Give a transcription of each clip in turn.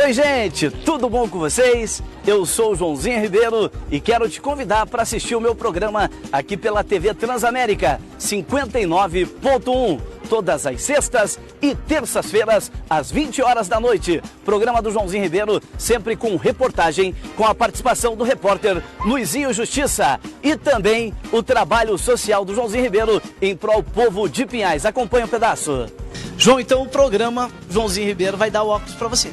Oi, gente, tudo bom com vocês? Eu sou o Joãozinho Ribeiro e quero te convidar para assistir o meu programa aqui pela TV Transamérica 59.1, todas as sextas e terças-feiras, às 20 horas da noite. Programa do Joãozinho Ribeiro, sempre com reportagem, com a participação do repórter Luizinho Justiça e também o trabalho social do Joãozinho Ribeiro em prol povo de Pinhais. Acompanha um pedaço. João, então o programa Joãozinho Ribeiro vai dar o óculos para você.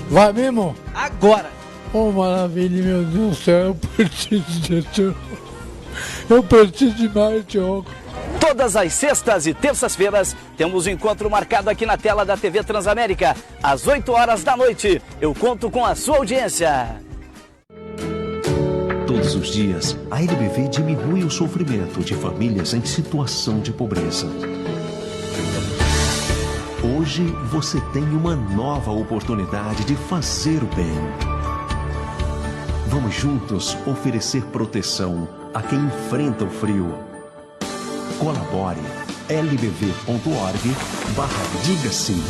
Vai mesmo? Agora! Oh, maravilha, meu Deus do céu, eu preciso disso. Eu preciso demais de óculos. Todas as sextas e terças-feiras temos um encontro marcado aqui na tela da TV Transamérica, às 8 horas da noite. Eu conto com a sua audiência. Todos os dias, a LBV diminui o sofrimento de famílias em situação de pobreza. Hoje você tem uma nova oportunidade de fazer o bem. Vamos juntos oferecer proteção a quem enfrenta o frio. Colabore lbv.org/diga sim.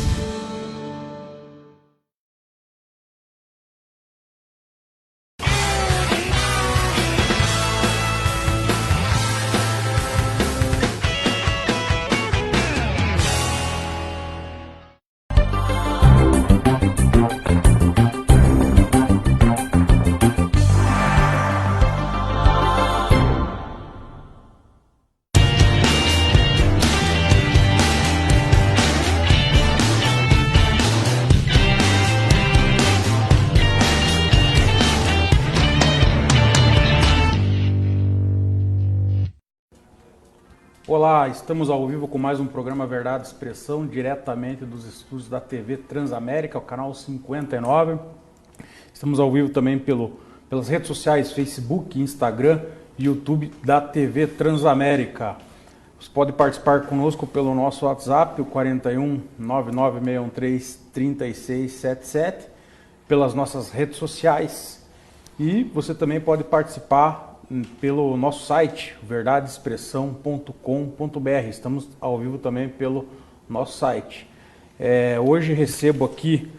Olá, estamos ao vivo com mais um programa Verdade e Expressão, diretamente dos estúdios da TV Transamérica, o canal 59. Estamos ao vivo também pelas redes sociais, Facebook, Instagram e YouTube da TV Transamérica. Você pode participar conosco pelo nosso WhatsApp, o 41 99613 3677, pelas nossas redes sociais. E você também pode participar pelo nosso site, verdadeexpressão.com.br. Estamos ao vivo também pelo nosso site. Hoje recebo aqui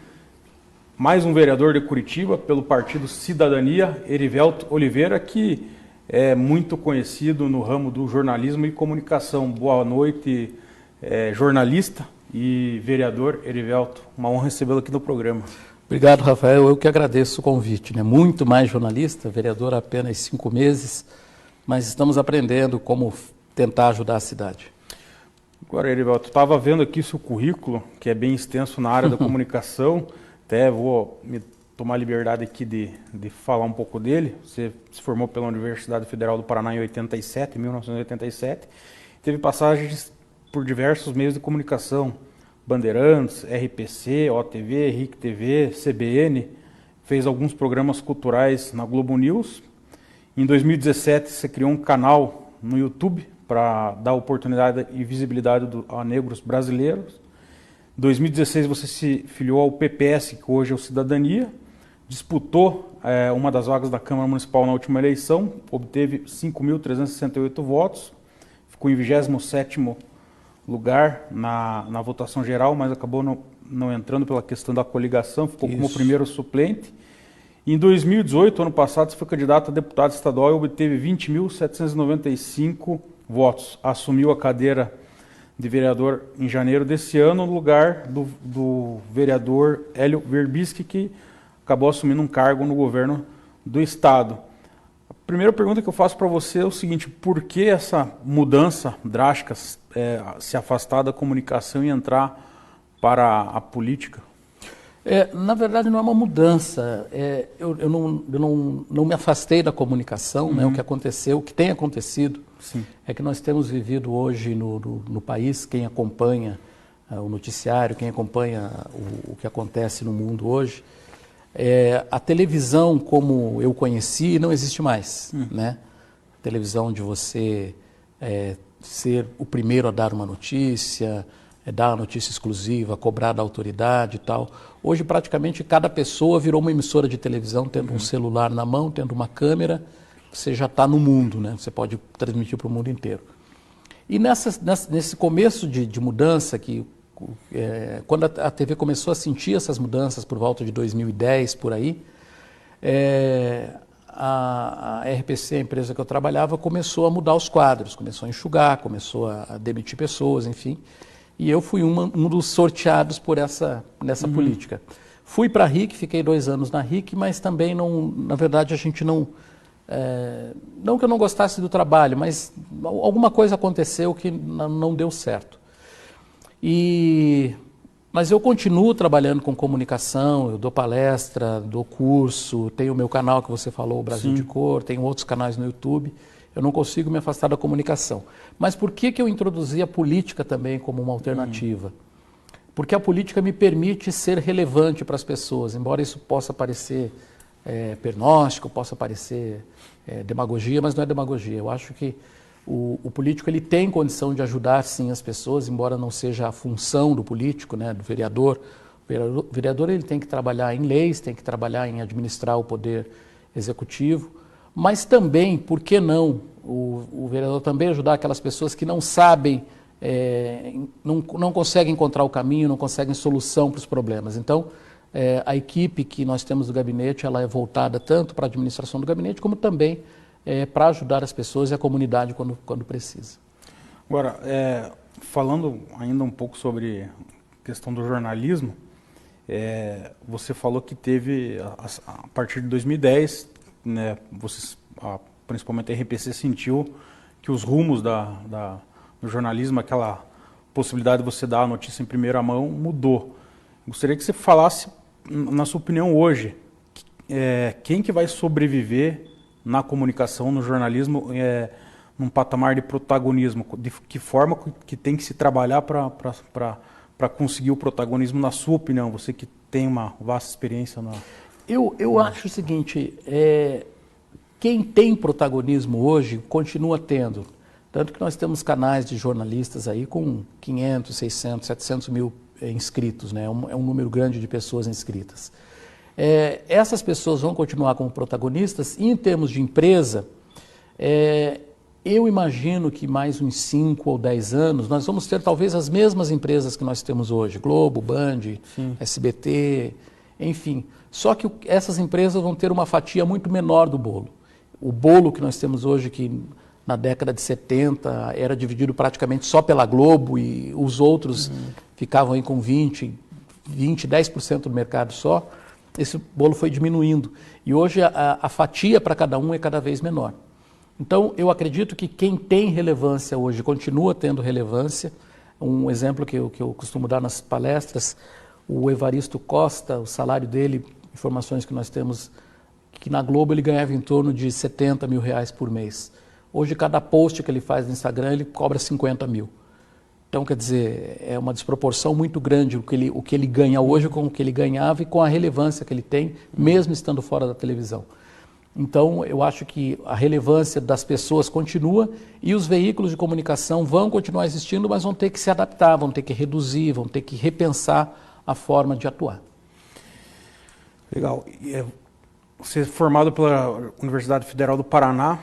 mais um vereador de Curitiba pelo Partido Cidadania, Erivelto Oliveira, que é muito conhecido no ramo do jornalismo e comunicação. Boa noite, jornalista e vereador Erivelto. Uma honra recebê-lo aqui no programa. Obrigado, Rafael. Eu que agradeço o convite, né? Muito mais jornalista, vereador há apenas 5 meses, mas estamos aprendendo como tentar ajudar a cidade. Agora, Erivelto, eu estava vendo aqui seu currículo, que é bem extenso na área da comunicação, até vou me tomar a liberdade aqui de falar um pouco dele. Você se formou pela Universidade Federal do Paraná em 1987, teve passagens por diversos meios de comunicação, Bandeirantes, RPC, OTV, RIC TV, CBN, fez alguns programas culturais na Globo News. Em 2017, você criou um canal no YouTube para dar oportunidade e visibilidade a negros brasileiros. Em 2016, você se filiou ao PPS, que hoje é o Cidadania, disputou uma das vagas da Câmara Municipal na última eleição, obteve 5.368 votos, ficou em 27º lugar na votação geral, mas acabou não entrando pela questão da coligação, ficou como primeiro suplente. Em 2018, ano passado, você foi candidato a deputado estadual e obteve 20.795 votos. Assumiu a cadeira de vereador em janeiro desse ano, no lugar do vereador Hélio Verbisky, que acabou assumindo um cargo no governo do estado. A primeira pergunta que eu faço para você é o seguinte: por que essa mudança drástica, se afastar da comunicação e entrar para a política? Na verdade, não é uma mudança. Eu não me afastei da comunicação, né? O que aconteceu, o que tem acontecido, sim, é que nós temos vivido hoje no país, quem acompanha o noticiário, quem acompanha o que acontece no mundo hoje, a televisão como eu conheci não existe mais, né? A televisão de você ser o primeiro a dar uma notícia, dar a notícia exclusiva, cobrar da autoridade e tal. Hoje, praticamente, cada pessoa virou uma emissora de televisão, tendo um celular na mão, tendo uma câmera, você já está no mundo, né? Você pode transmitir para o mundo inteiro. E nesse começo de mudança, que quando a TV começou a sentir essas mudanças por volta de 2010, por aí, a RPC, a empresa que eu trabalhava, começou a mudar os quadros, começou a enxugar, começou a demitir pessoas, enfim. E eu fui um dos sorteados por nessa política. Fui para a RIC, fiquei 2 anos na RIC, mas também não, na verdade a gente não que eu não gostasse do trabalho, mas alguma coisa aconteceu que não deu certo. Mas eu continuo trabalhando com comunicação, eu dou palestra, dou curso, tenho o meu canal que você falou, o Brasil de Cor, tenho outros canais no YouTube. Eu não consigo me afastar da comunicação. Mas por que eu introduzi a política também como uma alternativa? Porque a política me permite ser relevante para as pessoas, embora isso possa parecer pernóstico, possa parecer demagogia, mas não é demagogia. Eu acho que o político ele tem condição de ajudar, sim, as pessoas, embora não seja a função do político, né, do vereador. O vereador ele tem que trabalhar em leis, tem que trabalhar em administrar o poder executivo, mas também, por que não, o vereador também ajudar aquelas pessoas que não sabem, não conseguem encontrar o caminho, não conseguem solução para os problemas. Então, a equipe que nós temos do gabinete, ela é voltada tanto para a administração do gabinete, como também para ajudar as pessoas e a comunidade quando precisa. Agora, falando ainda um pouco sobre a questão do jornalismo, você falou que teve, a partir de 2010, né, principalmente a RPC sentiu que os rumos do jornalismo, aquela possibilidade de você dar a notícia em primeira mão, mudou. Gostaria que você falasse, na sua opinião hoje, quem que vai sobreviver na comunicação, no jornalismo, num patamar de protagonismo? De que forma que tem que se trabalhar para conseguir o protagonismo, na sua opinião? Você que tem uma vasta experiência na... Eu acho o seguinte, quem tem protagonismo hoje continua tendo. Tanto que nós temos canais de jornalistas aí com 500, 600, 700 mil inscritos, né? É um número grande de pessoas inscritas. Essas pessoas vão continuar como protagonistas e, em termos de empresa, eu imagino que mais uns 5 ou 10 anos nós vamos ter talvez as mesmas empresas que nós temos hoje, Globo, Band, SBT, enfim. Só que essas empresas vão ter uma fatia muito menor do bolo. O bolo que nós temos hoje, que na década de 70 era dividido praticamente só pela Globo e os outros ficavam aí com 10% do mercado só, esse bolo foi diminuindo. E hoje a fatia para cada um é cada vez menor. Então, eu acredito que quem tem relevância hoje continua tendo relevância. Um exemplo que eu costumo dar nas palestras, o Evaristo Costa, o salário dele, informações que nós temos, que na Globo ele ganhava em torno de R$70 mil por mês. Hoje, cada post que ele faz no Instagram, ele cobra 50 mil. Então, quer dizer, é uma desproporção muito grande o que ele ganha hoje com o que ele ganhava e com a relevância que ele tem, mesmo estando fora da televisão. Então, eu acho que a relevância das pessoas continua e os veículos de comunicação vão continuar existindo, mas vão ter que se adaptar, vão ter que reduzir, vão ter que repensar a forma de atuar. Legal. Você é formado pela Universidade Federal do Paraná.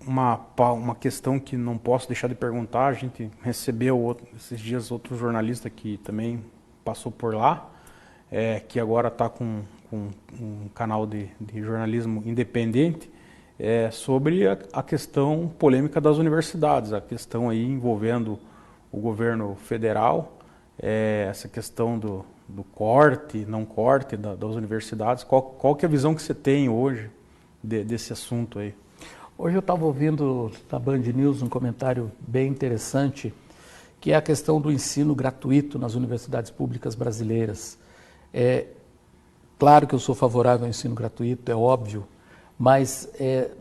Uma questão que não posso deixar de perguntar, a gente recebeu esses dias outro jornalista que também passou por lá, que agora está com um canal de jornalismo independente, sobre a questão polêmica das universidades, a questão aí envolvendo o governo federal, essa questão do corte, não corte das universidades. Qual que é a visão que você tem hoje desse assunto aí? Hoje eu estava ouvindo na Band News um comentário bem interessante, que é a questão do ensino gratuito nas universidades públicas brasileiras. Claro que eu sou favorável ao ensino gratuito, é óbvio, mas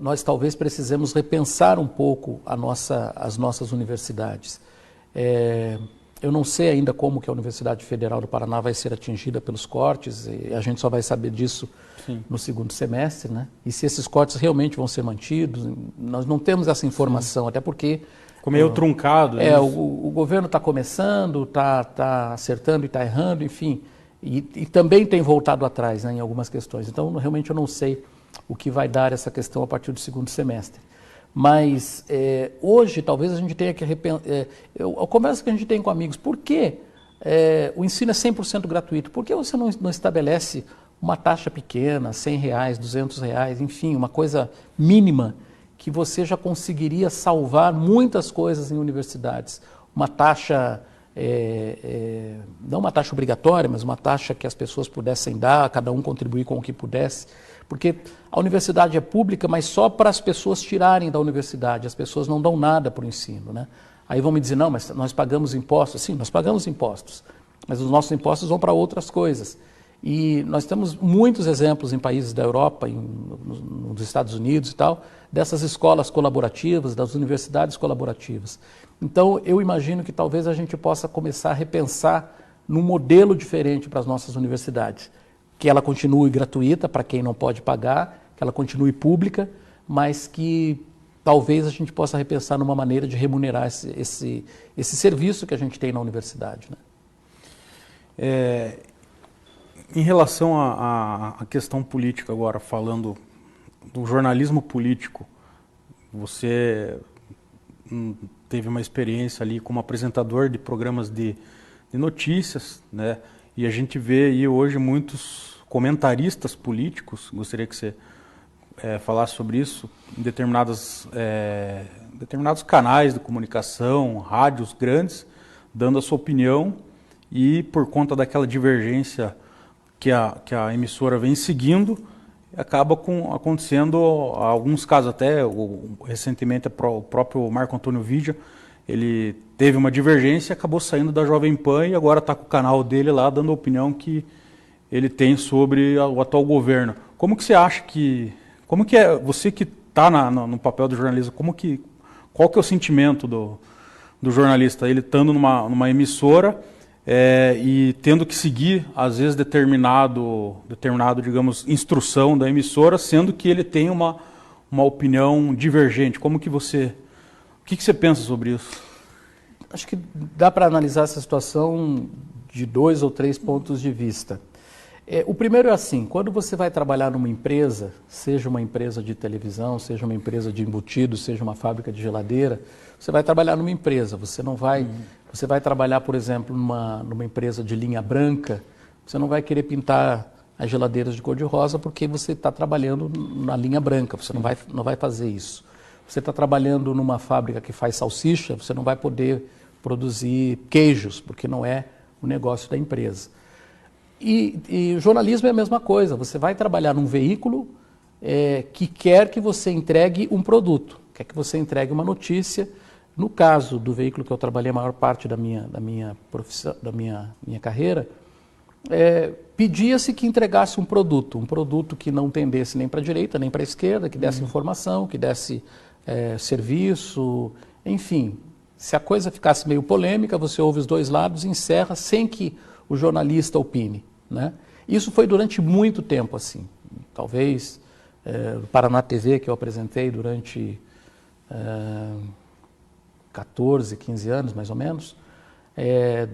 nós talvez precisemos repensar um pouco as nossas universidades. Eu não sei ainda como que a Universidade Federal do Paraná vai ser atingida pelos cortes, e a gente só vai saber disso no segundo semestre, né? E se esses cortes realmente vão ser mantidos, nós não temos essa informação, até porque... Ficou meio truncado. O governo está começando, está acertando e está errando, enfim, e também tem voltado atrás, né, em algumas questões. Então, realmente eu não sei o que vai dar essa questão a partir do segundo semestre. Mas hoje talvez a gente tenha que repensar, a conversa que a gente tem com amigos, por que o ensino é 100% gratuito. Por que você não estabelece uma taxa pequena, R$100, R$200, enfim, uma coisa mínima que você já conseguiria salvar muitas coisas em universidades? Uma taxa, não uma taxa obrigatória, mas uma taxa que as pessoas pudessem dar, cada um contribuir com o que pudesse. Porque a universidade é pública, mas só para as pessoas tirarem da universidade. As pessoas não dão nada para o ensino, né? Aí vão me dizer, não, mas nós pagamos impostos. Sim, nós pagamos impostos, mas os nossos impostos vão para outras coisas. E nós temos muitos exemplos em países da Europa, nos Estados Unidos e tal, dessas escolas colaborativas, das universidades colaborativas. Então, eu imagino que talvez a gente possa começar a repensar num modelo diferente para as nossas universidades. Que ela continue gratuita para quem não pode pagar, que ela continue pública, mas que talvez a gente possa repensar numa maneira de remunerar esse serviço que a gente tem na universidade, né? Em relação à questão política agora, falando do jornalismo político, você teve uma experiência ali como apresentador de programas de notícias, né? E a gente vê aí hoje muitos comentaristas políticos, gostaria que você falasse sobre isso, em determinados canais de comunicação, rádios grandes, dando a sua opinião, e por conta daquela divergência que a emissora vem seguindo, acaba acontecendo alguns casos até, recentemente o próprio Marco Antônio Vidia, ele teve uma divergência e acabou saindo da Jovem Pan e agora está com o canal dele lá dando a opinião que ele tem sobre o atual governo. Como que você acha como que é, você que está no papel do jornalista, qual que é o sentimento do jornalista, ele estando numa emissora e tendo que seguir, às vezes, determinado, digamos, instrução da emissora, sendo que ele tem uma opinião divergente? O que você pensa sobre isso? Acho que dá para analisar essa situação de 2 ou 3 pontos de vista. O primeiro é assim, quando você vai trabalhar numa empresa, seja uma empresa de televisão, seja uma empresa de embutidos, seja uma fábrica de geladeira, você vai trabalhar numa empresa, você não vai... Você vai trabalhar, por exemplo, numa empresa de linha branca, você não vai querer pintar as geladeiras de cor-de-rosa porque você está trabalhando na linha branca, você não vai fazer isso. Você está trabalhando numa fábrica que faz salsicha, você não vai poder produzir queijos, porque não é o negócio da empresa. E jornalismo é a mesma coisa, você vai trabalhar num veículo que quer que você entregue um produto, quer que você entregue uma notícia. No caso do veículo que eu trabalhei a maior parte da minha profissão, da minha carreira, pedia-se que entregasse um produto que não tendesse nem para a direita, nem para a esquerda, que desse informação, que desse serviço, enfim. Se a coisa ficasse meio polêmica, você ouve os dois lados e encerra sem que o jornalista opine, né? Isso foi durante muito tempo assim. Talvez no Paraná TV, que eu apresentei durante 14, 15 anos, mais ou menos,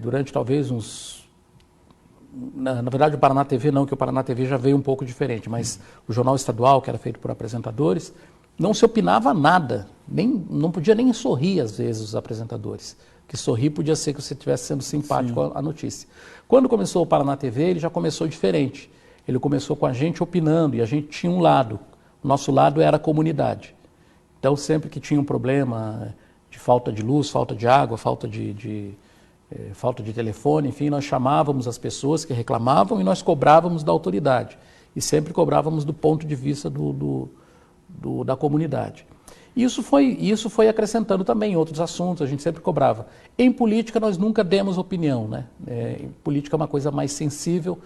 durante talvez uns... Na verdade, o Paraná TV não, que o Paraná TV já veio um pouco diferente, mas o Jornal Estadual, que era feito por apresentadores, não se opinava nada, não podia nem sorrir, às vezes, os apresentadores. Que sorrir podia ser que você estivesse sendo simpático à notícia. Quando começou o Paraná TV, ele já começou diferente. Ele começou com a gente opinando, e a gente tinha um lado. O nosso lado era a comunidade. Então, sempre que tinha um problema de falta de luz, falta de água, falta de telefone, enfim, nós chamávamos as pessoas que reclamavam e nós cobrávamos da autoridade. E sempre cobrávamos do ponto de vista da comunidade. Isso foi acrescentando também em outros assuntos, a gente sempre cobrava. Em política nós nunca demos opinião, né? Em política é uma coisa mais sensível,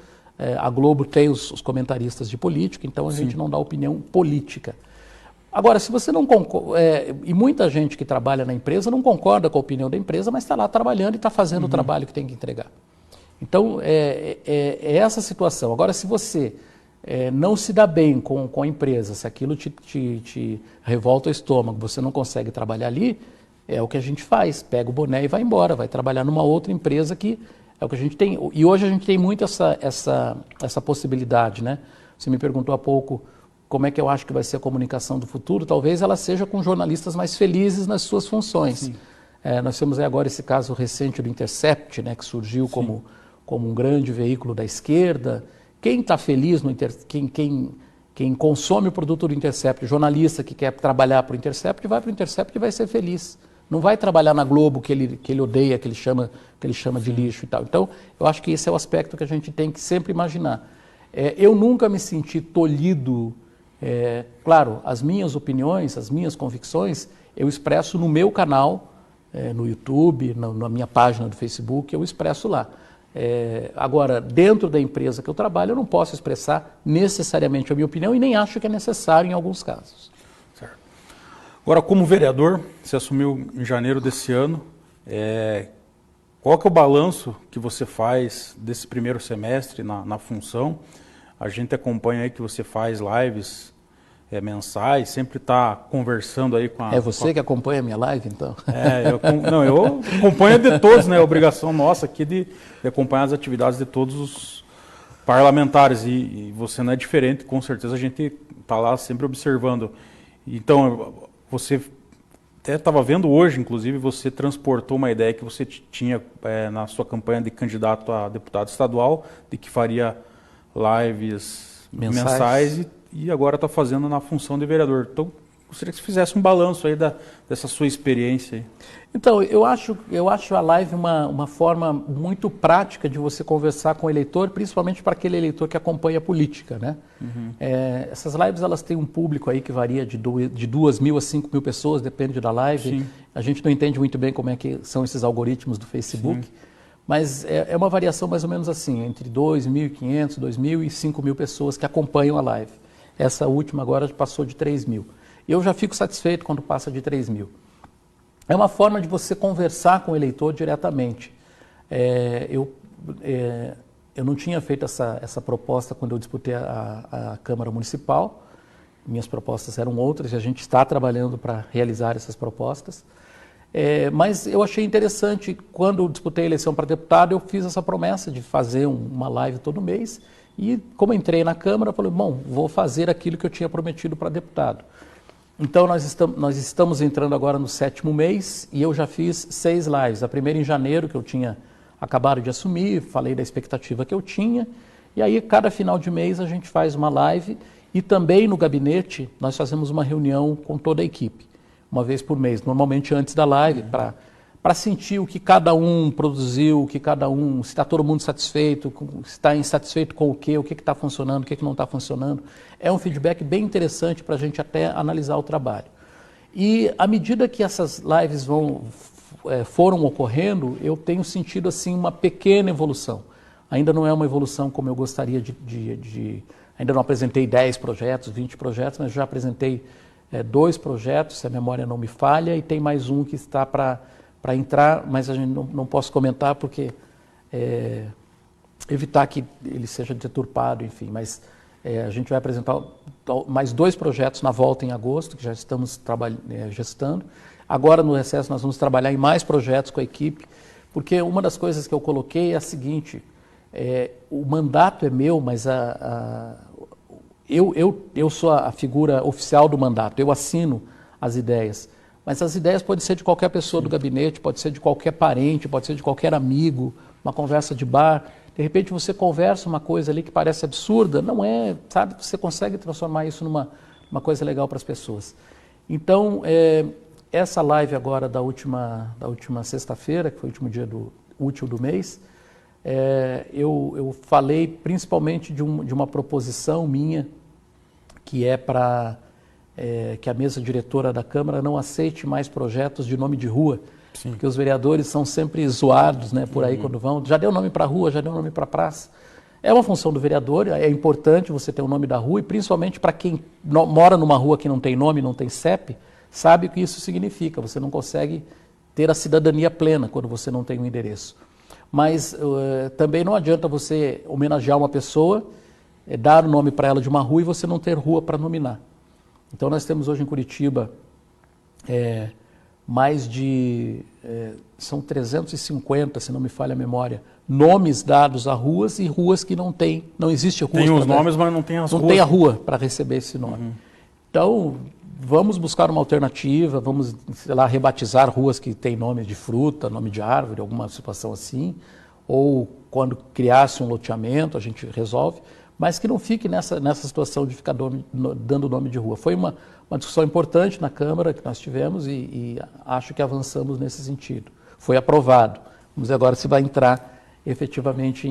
a Globo tem os comentaristas de política, então a gente não dá opinião política. Agora, se você não concorda, e muita gente que trabalha na empresa não concorda com a opinião da empresa, mas está lá trabalhando e está fazendo o trabalho que tem que entregar. Então, é essa situação. Agora, se você não se dá bem com a empresa, se aquilo te revolta o estômago, você não consegue trabalhar ali, é o que a gente faz, pega o boné e vai embora, vai trabalhar numa outra empresa que é o que a gente tem. E hoje a gente tem muito essa possibilidade, né? Você me perguntou há pouco como é que eu acho que vai ser a comunicação do futuro, talvez ela seja com jornalistas mais felizes nas suas funções. Nós temos aí agora esse caso recente do Intercept, né, que surgiu como um grande veículo da esquerda. Quem está feliz no quem consome o produto do Intercept, jornalista que quer trabalhar para o Intercept, vai para o Intercept e vai ser feliz. Não vai trabalhar na Globo que ele odeia, que ele chama de lixo e tal. Então, eu acho que esse é o aspecto que a gente tem que sempre imaginar. Eu nunca me senti tolhido. Claro, as minhas opiniões, as minhas convicções, eu expresso no meu canal, no YouTube, na minha página do Facebook, eu expresso lá. Agora, dentro da empresa que eu trabalho, eu não posso expressar necessariamente a minha opinião e nem acho que é necessário em alguns casos. Certo. Agora, como vereador, você assumiu em janeiro desse ano, qual que é o balanço que você faz desse primeiro semestre na função? A gente acompanha aí que você faz lives mensais, sempre está conversando aí com a... É você que acompanha a minha live, então? Eu acompanho de todos, né? É obrigação nossa aqui de acompanhar as atividades de todos os parlamentares e você não é diferente, com certeza a gente está lá sempre observando. Então, você até estava vendo hoje, inclusive, você transportou uma ideia que você tinha na sua campanha de candidato a deputado estadual, de que faria lives mensais e agora está fazendo na função de vereador. Então, gostaria que você fizesse um balanço aí dessa sua experiência aí. Então, eu acho a live uma forma muito prática de você conversar com o eleitor, principalmente para aquele eleitor que acompanha a política, né? Uhum. Essas lives, elas têm um público aí que varia de 2.000 a 5.000 pessoas, depende da live. Sim. A gente não entende muito bem como é que são esses algoritmos do Facebook, sim, mas é uma variação mais ou menos assim, entre 2.500, 2.000 e 5.000 pessoas que acompanham a live. Essa última agora passou de 3.000. Eu já fico satisfeito quando passa de 3.000. É uma forma de você conversar com o eleitor diretamente. Eu não tinha feito essa proposta quando eu disputei a Câmara Municipal. Minhas propostas eram outras e a gente está trabalhando para realizar essas propostas. Mas eu achei interessante, quando eu disputei a eleição para deputado, eu fiz essa promessa de fazer uma live todo mês. E como entrei na Câmara, eu falei, bom, vou fazer aquilo que eu tinha prometido para deputado. Então, nós estamos entrando agora no 7º mês e eu já fiz 6 lives. A primeira em janeiro, que eu tinha acabado de assumir, falei da expectativa que eu tinha. E aí, cada final de mês, a gente faz uma live. E também no gabinete, nós fazemos uma reunião com toda a equipe, uma vez por mês, normalmente antes da live, para sentir o que cada um produziu, se está todo mundo satisfeito, se está insatisfeito com o que está funcionando, o que não está funcionando. É um feedback bem interessante para a gente até analisar o trabalho. E à medida que essas lives foram ocorrendo, eu tenho sentido assim uma pequena evolução. Ainda não é uma evolução como eu gostaria ainda não apresentei 10 projetos, 20 projetos, mas já apresentei 2 projetos, se a memória não me falha, e tem mais um que está para entrar, mas a gente não posso comentar porque evitar que ele seja deturpado, enfim. Mas a gente vai apresentar mais 2 projetos na volta em agosto, que já estamos gestando. Agora, no recesso, nós vamos trabalhar em mais projetos com a equipe, porque uma das coisas que eu coloquei é a seguinte, o mandato é meu, mas eu sou a figura oficial do mandato, eu assino as ideias. Mas as ideias podem ser de qualquer pessoa do gabinete, pode ser de qualquer parente, pode ser de qualquer amigo, uma conversa de bar. De repente você conversa uma coisa ali que parece absurda, não é, sabe? Você consegue transformar isso numa coisa legal para as pessoas. Então, essa live agora da última sexta-feira, que foi o último dia útil do mês, eu falei principalmente de uma proposição minha, que é para... que a mesa diretora da Câmara não aceite mais projetos de nome de rua, sim, porque os vereadores são sempre zoados, né, por aí quando vão, já deu nome para rua, já deu nome para praça. É uma função do vereador, é importante você ter o nome da rua, e principalmente para quem mora numa rua que não tem nome, não tem CEP, sabe o que isso significa, você não consegue ter a cidadania plena quando você não tem um endereço. Mas também não adianta você homenagear uma pessoa, dar o nome para ela de uma rua e você não ter rua para nominar. Então, nós temos hoje em Curitiba mais de... são 350, se não me falha a memória, nomes dados a ruas e ruas que não existe rua. Tem os nomes, mas não tem as ruas. Não tem a rua para receber esse nome. Então, vamos buscar uma alternativa, vamos, sei lá, rebatizar ruas que têm nome de fruta, nome de árvore, alguma situação assim, ou quando criasse um loteamento, a gente resolve, mas que não fique nessa situação de ficar dando nome de rua. Foi uma discussão importante na Câmara que nós tivemos e acho que avançamos nesse sentido. Foi aprovado. Vamos ver agora se vai entrar efetivamente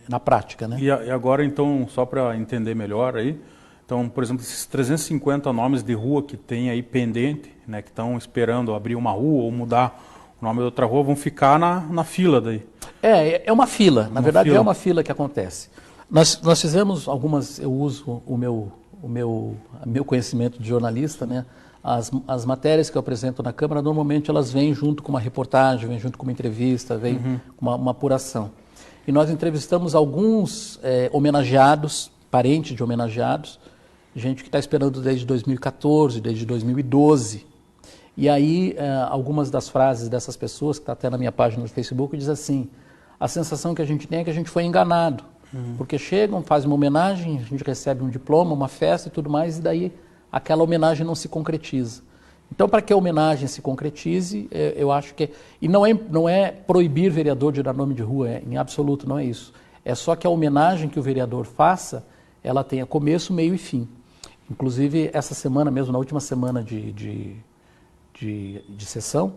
na prática, né? E agora, então, só para entender melhor aí, então, por exemplo, esses 350 nomes de rua que tem aí pendente, né, que estão esperando abrir uma rua ou mudar o nome de outra rua, vão ficar na fila daí. É uma fila, na verdade é uma fila que acontece. Nós fizemos algumas, eu uso o meu conhecimento de jornalista, né? As matérias que eu apresento na Câmara, normalmente elas vêm junto com uma reportagem, vêm junto com uma entrevista, vêm com uma apuração. E nós entrevistamos alguns homenageados, parentes de homenageados, gente que está esperando desde 2014, desde 2012. E aí, algumas das frases dessas pessoas, que está até na minha página no Facebook, diz assim, a sensação que a gente tem é que a gente foi enganado. Porque chegam, fazem uma homenagem, a gente recebe um diploma, uma festa e tudo mais, e daí aquela homenagem não se concretiza. Então, para que a homenagem se concretize, eu acho que... E não é proibir vereador de dar nome de rua, em absoluto não é isso. É só que a homenagem que o vereador faça, ela tenha começo, meio e fim. Inclusive, essa semana mesmo, na última semana de sessão,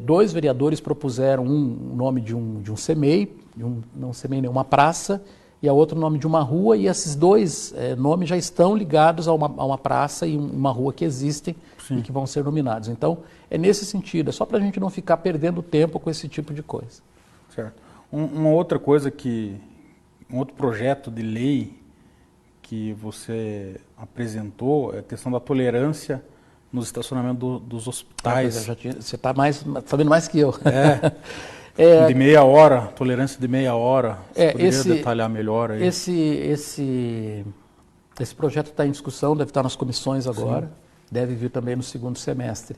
2 vereadores propuseram um nome de um CEMEI, não CEMEI, uma praça, e a outro nome de uma rua, e esses 2 nomes já estão ligados a uma praça e uma rua que existem. Sim. E que vão ser nominados. Então, é nesse sentido, é só para a gente não ficar perdendo tempo com esse tipo de coisa. Certo. Uma outra coisa um outro projeto de lei que você apresentou é a questão da tolerância nos estacionamentos dos hospitais. Você está sabendo mais que eu. De meia hora, tolerância de meia hora. Você poderia detalhar melhor aí? Esse projeto está em discussão, deve estar nas comissões agora. Sim. Deve vir também no segundo semestre.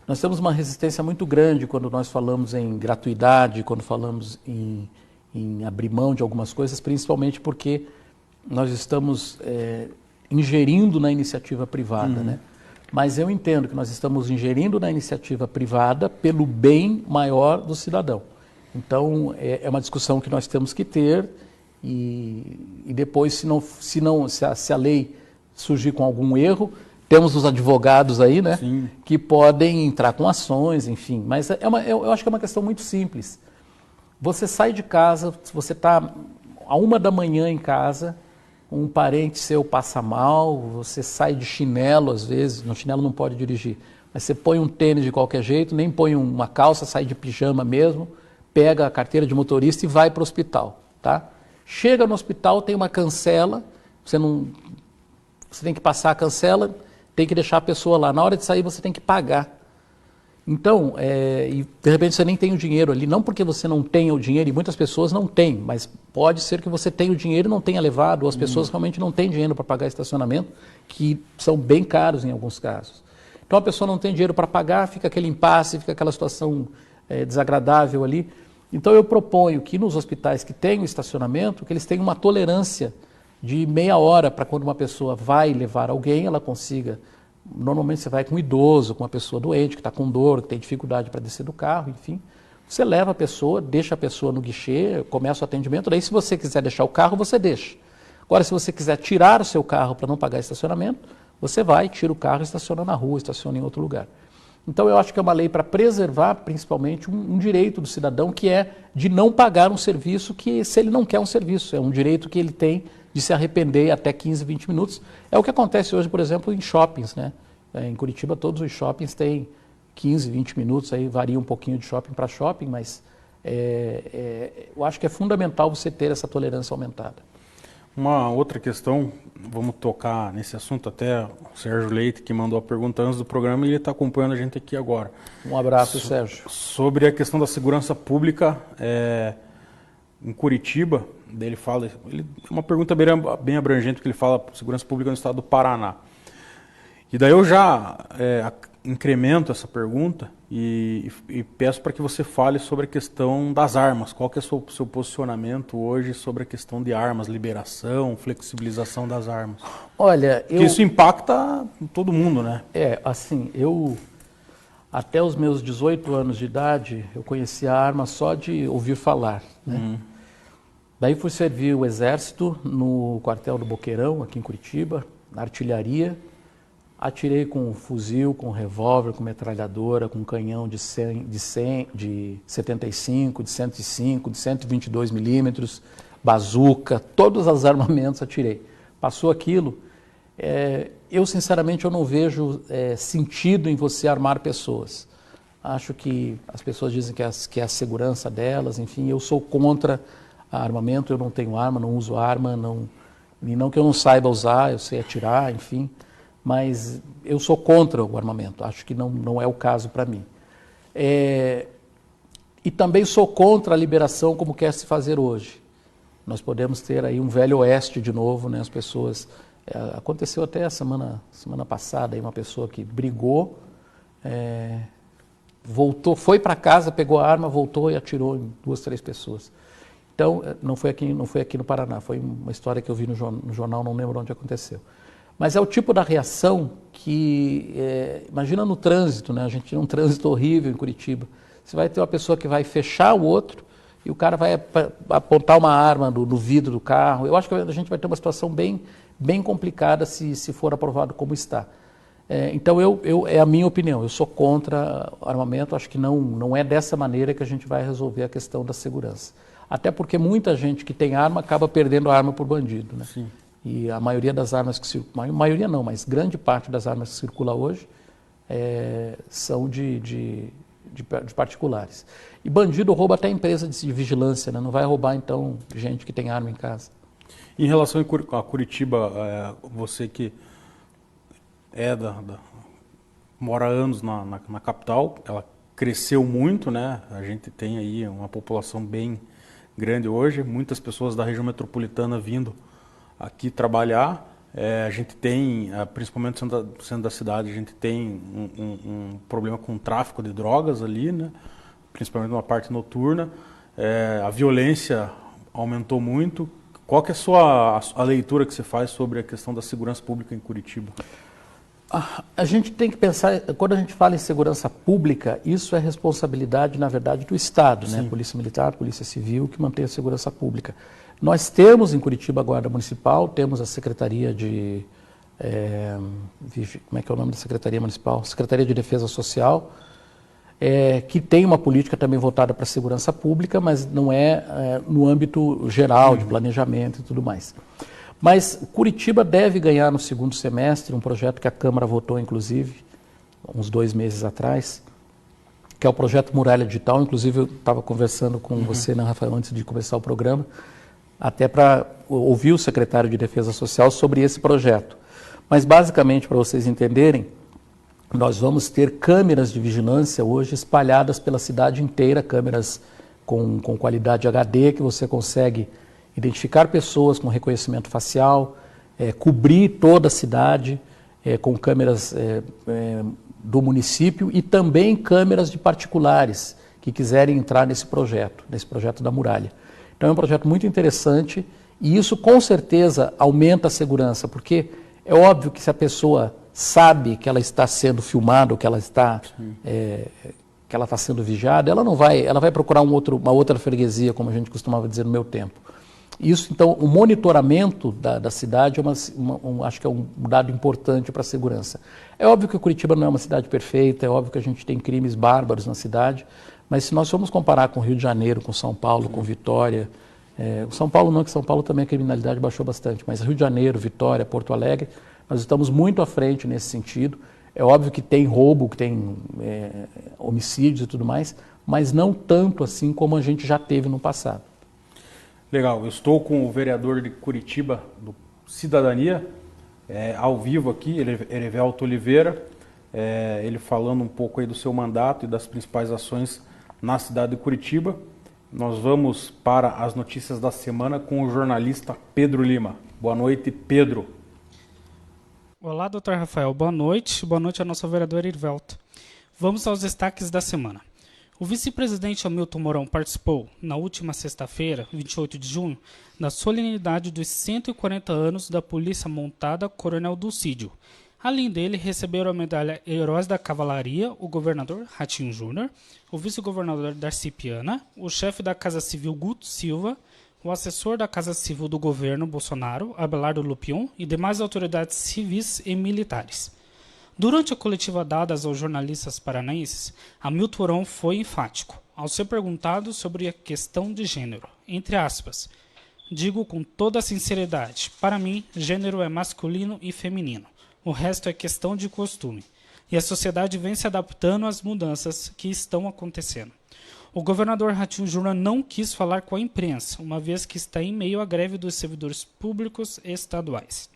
Nós temos uma resistência muito grande quando nós falamos em gratuidade, quando falamos em abrir mão de algumas coisas, principalmente porque nós estamos ingerindo na iniciativa privada, né? Mas eu entendo que nós estamos ingerindo na iniciativa privada pelo bem maior do cidadão. Então, é uma discussão que nós temos que ter e depois, se a lei surgir com algum erro, temos os advogados aí, né? Sim. Que podem entrar com ações, enfim. Mas eu acho que é uma questão muito simples. Você sai de casa, você está a 1h da manhã em casa, um parente seu passa mal, você sai de chinelo às vezes, no chinelo não pode dirigir, mas você põe um tênis de qualquer jeito, nem põe uma calça, sai de pijama mesmo, pega a carteira de motorista e vai para o hospital, tá? Chega no hospital, tem uma cancela, você tem que passar a cancela, tem que deixar a pessoa lá. Na hora de sair, você tem que pagar. Então, e de repente você nem tem o dinheiro ali, não porque você não tenha o dinheiro, e muitas pessoas não têm, mas pode ser que você tenha o dinheiro e não tenha levado, ou as pessoas realmente não têm dinheiro para pagar estacionamento, que são bem caros em alguns casos. Então a pessoa não tem dinheiro para pagar, fica aquele impasse, fica aquela situação desagradável ali. Então eu proponho que nos hospitais que têm estacionamento, que eles tenham uma tolerância de meia hora para quando uma pessoa vai levar alguém, ela consiga. Normalmente você vai com um idoso, com uma pessoa doente, que está com dor, que tem dificuldade para descer do carro, enfim. Você leva a pessoa, deixa a pessoa no guichê, começa o atendimento, daí se você quiser deixar o carro, você deixa. Agora, se você quiser tirar o seu carro para não pagar estacionamento, você vai, tira o carro e estaciona na rua, estaciona em outro lugar. Então eu acho que é uma lei para preservar, principalmente, um direito do cidadão, que é de não pagar um serviço que, se ele não quer um serviço, é um direito que ele tem de se arrepender até 15, 20 minutos. É o que acontece hoje, por exemplo, em shoppings, né? Em Curitiba, todos os shoppings têm 15, 20 minutos, aí varia um pouquinho de shopping para shopping, mas eu acho que é fundamental você ter essa tolerância aumentada. Uma outra questão, vamos tocar nesse assunto, até o Sérgio Leite, que mandou a pergunta antes do programa, e ele está acompanhando a gente aqui agora. Um abraço, Sérgio. Sobre a questão da segurança pública em Curitiba, ele fala, uma pergunta bem abrangente, que ele fala segurança pública no estado do Paraná. E daí eu já incremento essa pergunta e peço para que você fale sobre a questão das armas. Qual que é o seu posicionamento hoje sobre a questão de armas, liberação, flexibilização das armas? Olha, Porque isso impacta todo mundo, né? Assim, até os meus 18 anos de idade, eu conhecia a arma só de ouvir falar, né? Daí fui servir o Exército no quartel do Boqueirão, aqui em Curitiba, na artilharia. Atirei com fuzil, com revólver, com metralhadora, com canhão de 75, de 105, de 122 milímetros, bazuca, todos os armamentos atirei. Passou aquilo, eu sinceramente eu não vejo sentido em você armar pessoas. Acho que as pessoas dizem que é a segurança delas, enfim, eu sou contra armamento, eu não tenho arma, não uso arma, e não que eu não saiba usar, eu sei atirar, enfim, mas eu sou contra o armamento, acho que não é o caso para mim. E também sou contra a liberação como quer se fazer hoje. Nós podemos ter aí um velho oeste de novo, né? As pessoas... aconteceu até a semana passada, aí uma pessoa que brigou, voltou, foi para casa, pegou a arma, voltou e atirou em 2, 3 pessoas. Então, não foi aqui no Paraná, foi uma história que eu vi no jornal, não lembro onde aconteceu. Mas é o tipo da reação que, imagina no trânsito, né? A gente tem um trânsito horrível em Curitiba. Você vai ter uma pessoa que vai fechar o outro e o cara vai apontar uma arma no vidro do carro. Eu acho que a gente vai ter uma situação bem complicada se for aprovado como está. Então, é a minha opinião, eu sou contra o armamento, acho que não é dessa maneira que a gente vai resolver a questão da segurança. Até porque muita gente que tem arma acaba perdendo a arma por bandido, né? Sim. E a maioria das armas que circulam, maioria não, mas grande parte das armas que circula hoje são de particulares. E bandido rouba até empresa de vigilância, né? Não vai roubar, então, gente que tem arma em casa. Em relação a Curitiba, você que mora há anos na capital, ela cresceu muito, né? A gente tem aí uma população bem grande hoje, muitas pessoas da região metropolitana vindo aqui trabalhar. A gente tem, principalmente no centro da cidade, a gente tem um problema com o tráfico de drogas ali, né? Principalmente na parte noturna. A violência aumentou muito. Qual que é a leitura que você faz sobre a questão da segurança pública em Curitiba? A gente tem que pensar, quando a gente fala em segurança pública, isso é responsabilidade, na verdade, do Estado, né? Polícia Militar, Polícia Civil, que mantém a segurança pública. Nós temos em Curitiba a Guarda Municipal, temos a Secretaria de... como é que é o nome da Secretaria Municipal? Secretaria de Defesa Social, que tem uma política também voltada para a segurança pública, mas não no âmbito geral de planejamento e tudo mais. Mas Curitiba deve ganhar no segundo semestre um projeto que a Câmara votou, inclusive, uns 2 meses atrás, que é o projeto Muralha Digital. Inclusive, eu estava conversando com você, né, Rafael, antes de começar o programa, até para ouvir o secretário de Defesa Social sobre esse projeto. Mas, basicamente, para vocês entenderem, nós vamos ter câmeras de vigilância hoje espalhadas pela cidade inteira, câmeras com qualidade HD, que você consegue identificar pessoas com reconhecimento facial, cobrir toda a cidade com câmeras do município e também câmeras de particulares que quiserem entrar nesse projeto da muralha. Então é um projeto muito interessante e isso com certeza aumenta a segurança, porque é óbvio que se a pessoa sabe que ela está sendo filmada, ou que ela está sendo vigiada, ela vai procurar uma outra freguesia, como a gente costumava dizer no meu tempo. Isso, então, o monitoramento da cidade acho que é um dado importante para a segurança. É óbvio que Curitiba não é uma cidade perfeita, é óbvio que a gente tem crimes bárbaros na cidade, mas se nós formos comparar com Rio de Janeiro, com São Paulo, com Vitória, São Paulo não, que São Paulo também a criminalidade baixou bastante, mas Rio de Janeiro, Vitória, Porto Alegre, nós estamos muito à frente nesse sentido. É óbvio que tem roubo, que tem homicídios e tudo mais, mas não tanto assim como a gente já teve no passado. Legal, eu estou com o vereador de Curitiba, do Cidadania, ao vivo aqui, Erivelto Oliveira, ele falando um pouco aí do seu mandato e das principais ações na cidade de Curitiba. Nós vamos para as notícias da semana com o jornalista Pedro Lima. Boa noite, Pedro. Olá, doutor Rafael. Boa noite. Boa noite ao nosso vereador Irvelto. Vamos aos destaques da semana. O vice-presidente Hamilton Mourão participou, na última sexta-feira, 28 de junho, da solenidade dos 140 anos da Polícia Montada Coronel Dulcídio. Além dele, receberam a medalha Heróis da Cavalaria o governador Ratinho Júnior, o vice-governador Darcy Piana, o chefe da Casa Civil Guto Silva, o assessor da Casa Civil do governo Bolsonaro, Abelardo Lupion, e demais autoridades civis e militares. Durante a coletiva dada aos jornalistas paranaenses, Hamilton Mourão foi enfático, ao ser perguntado sobre a questão de gênero. Entre aspas, digo com toda a sinceridade, para mim, gênero é masculino e feminino. O resto é questão de costume. E a sociedade vem se adaptando às mudanças que estão acontecendo. O governador Ratinho Júnior não quis falar com a imprensa, uma vez que está em meio à greve dos servidores públicos estaduais.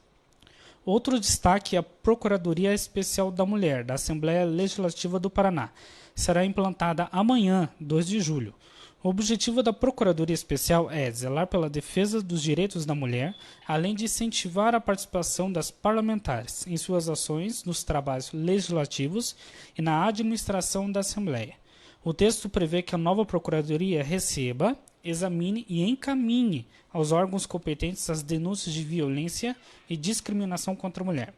Outro destaque é a Procuradoria Especial da Mulher, da Assembleia Legislativa do Paraná. Será implantada amanhã, 2 de julho. O objetivo da Procuradoria Especial é zelar pela defesa dos direitos da mulher, além de incentivar a participação das parlamentares em suas ações nos trabalhos legislativos e na administração da Assembleia. O texto prevê que a nova Procuradoria receba, examine e encaminhe aos órgãos competentes as denúncias de violência e discriminação contra a mulher.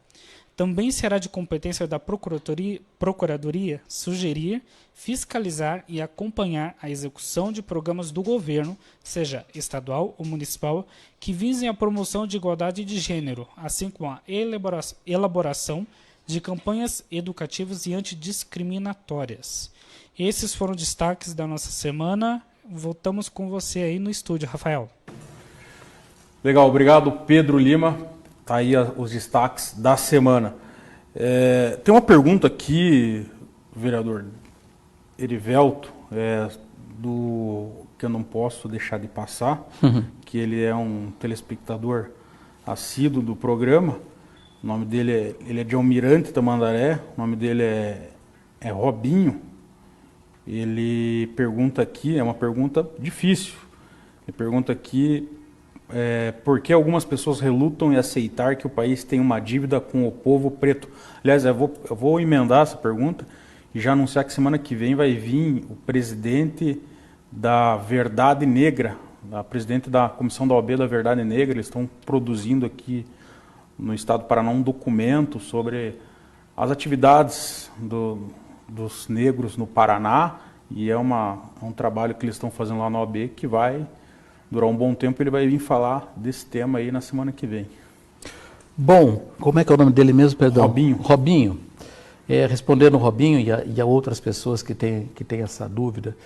Também será de competência da Procuradoria sugerir, fiscalizar e acompanhar a execução de programas do governo, seja estadual ou municipal, que visem a promoção de igualdade de gênero, assim como a elaboração de campanhas educativas e antidiscriminatórias. Esses foram os destaques da nossa semana. Voltamos com você aí no estúdio, Rafael. Legal, obrigado Pedro Lima. Tá aí os destaques da semana. Tem uma pergunta aqui, vereador Erivelto, que eu não posso deixar de passar, que ele é um telespectador assíduo do programa. O nome dele ele é de Almirante Tamandaré, o nome dele é Robinho. Ele pergunta aqui, é uma pergunta difícil, ele pergunta aqui por que algumas pessoas relutam em aceitar que o país tem uma dívida com o povo preto. Aliás, eu vou emendar essa pergunta e já anunciar que semana que vem vai vir o presidente da Verdade Negra, a presidente da Comissão da OAB da Verdade Negra. Eles estão produzindo aqui no estado do Paraná um documento sobre as atividades dos negros no Paraná, e é um trabalho que eles estão fazendo lá na OAB que vai durar um bom tempo. Ele vai vir falar desse tema aí na semana que vem. Bom, como é que é o nome dele mesmo, perdão? Robinho. Respondendo ao Robinho e a outras pessoas que têm essa dúvida,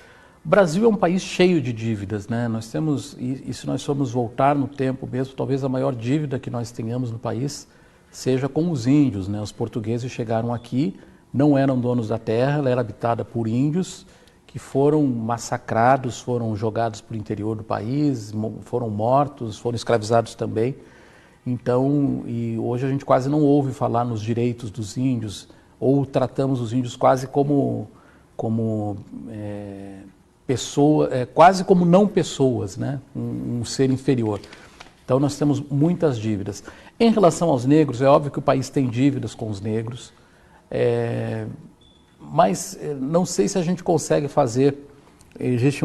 o Brasil é um país cheio de dívidas, né? Nós temos, e se nós formos voltar no tempo mesmo, talvez a maior dívida que nós tenhamos no país seja com os índios, né? Os portugueses chegaram aqui, não eram donos da terra, ela era habitada por índios que foram massacrados, foram jogados para o interior do país, foram mortos, foram escravizados também. Então, e hoje a gente quase não ouve falar nos direitos dos índios, ou tratamos os índios quase como quase como não pessoas, né? Um ser inferior. Então nós temos muitas dívidas. Em relação aos negros, é óbvio que o país tem dívidas com os negros, mas não sei se a gente consegue fazer. Existe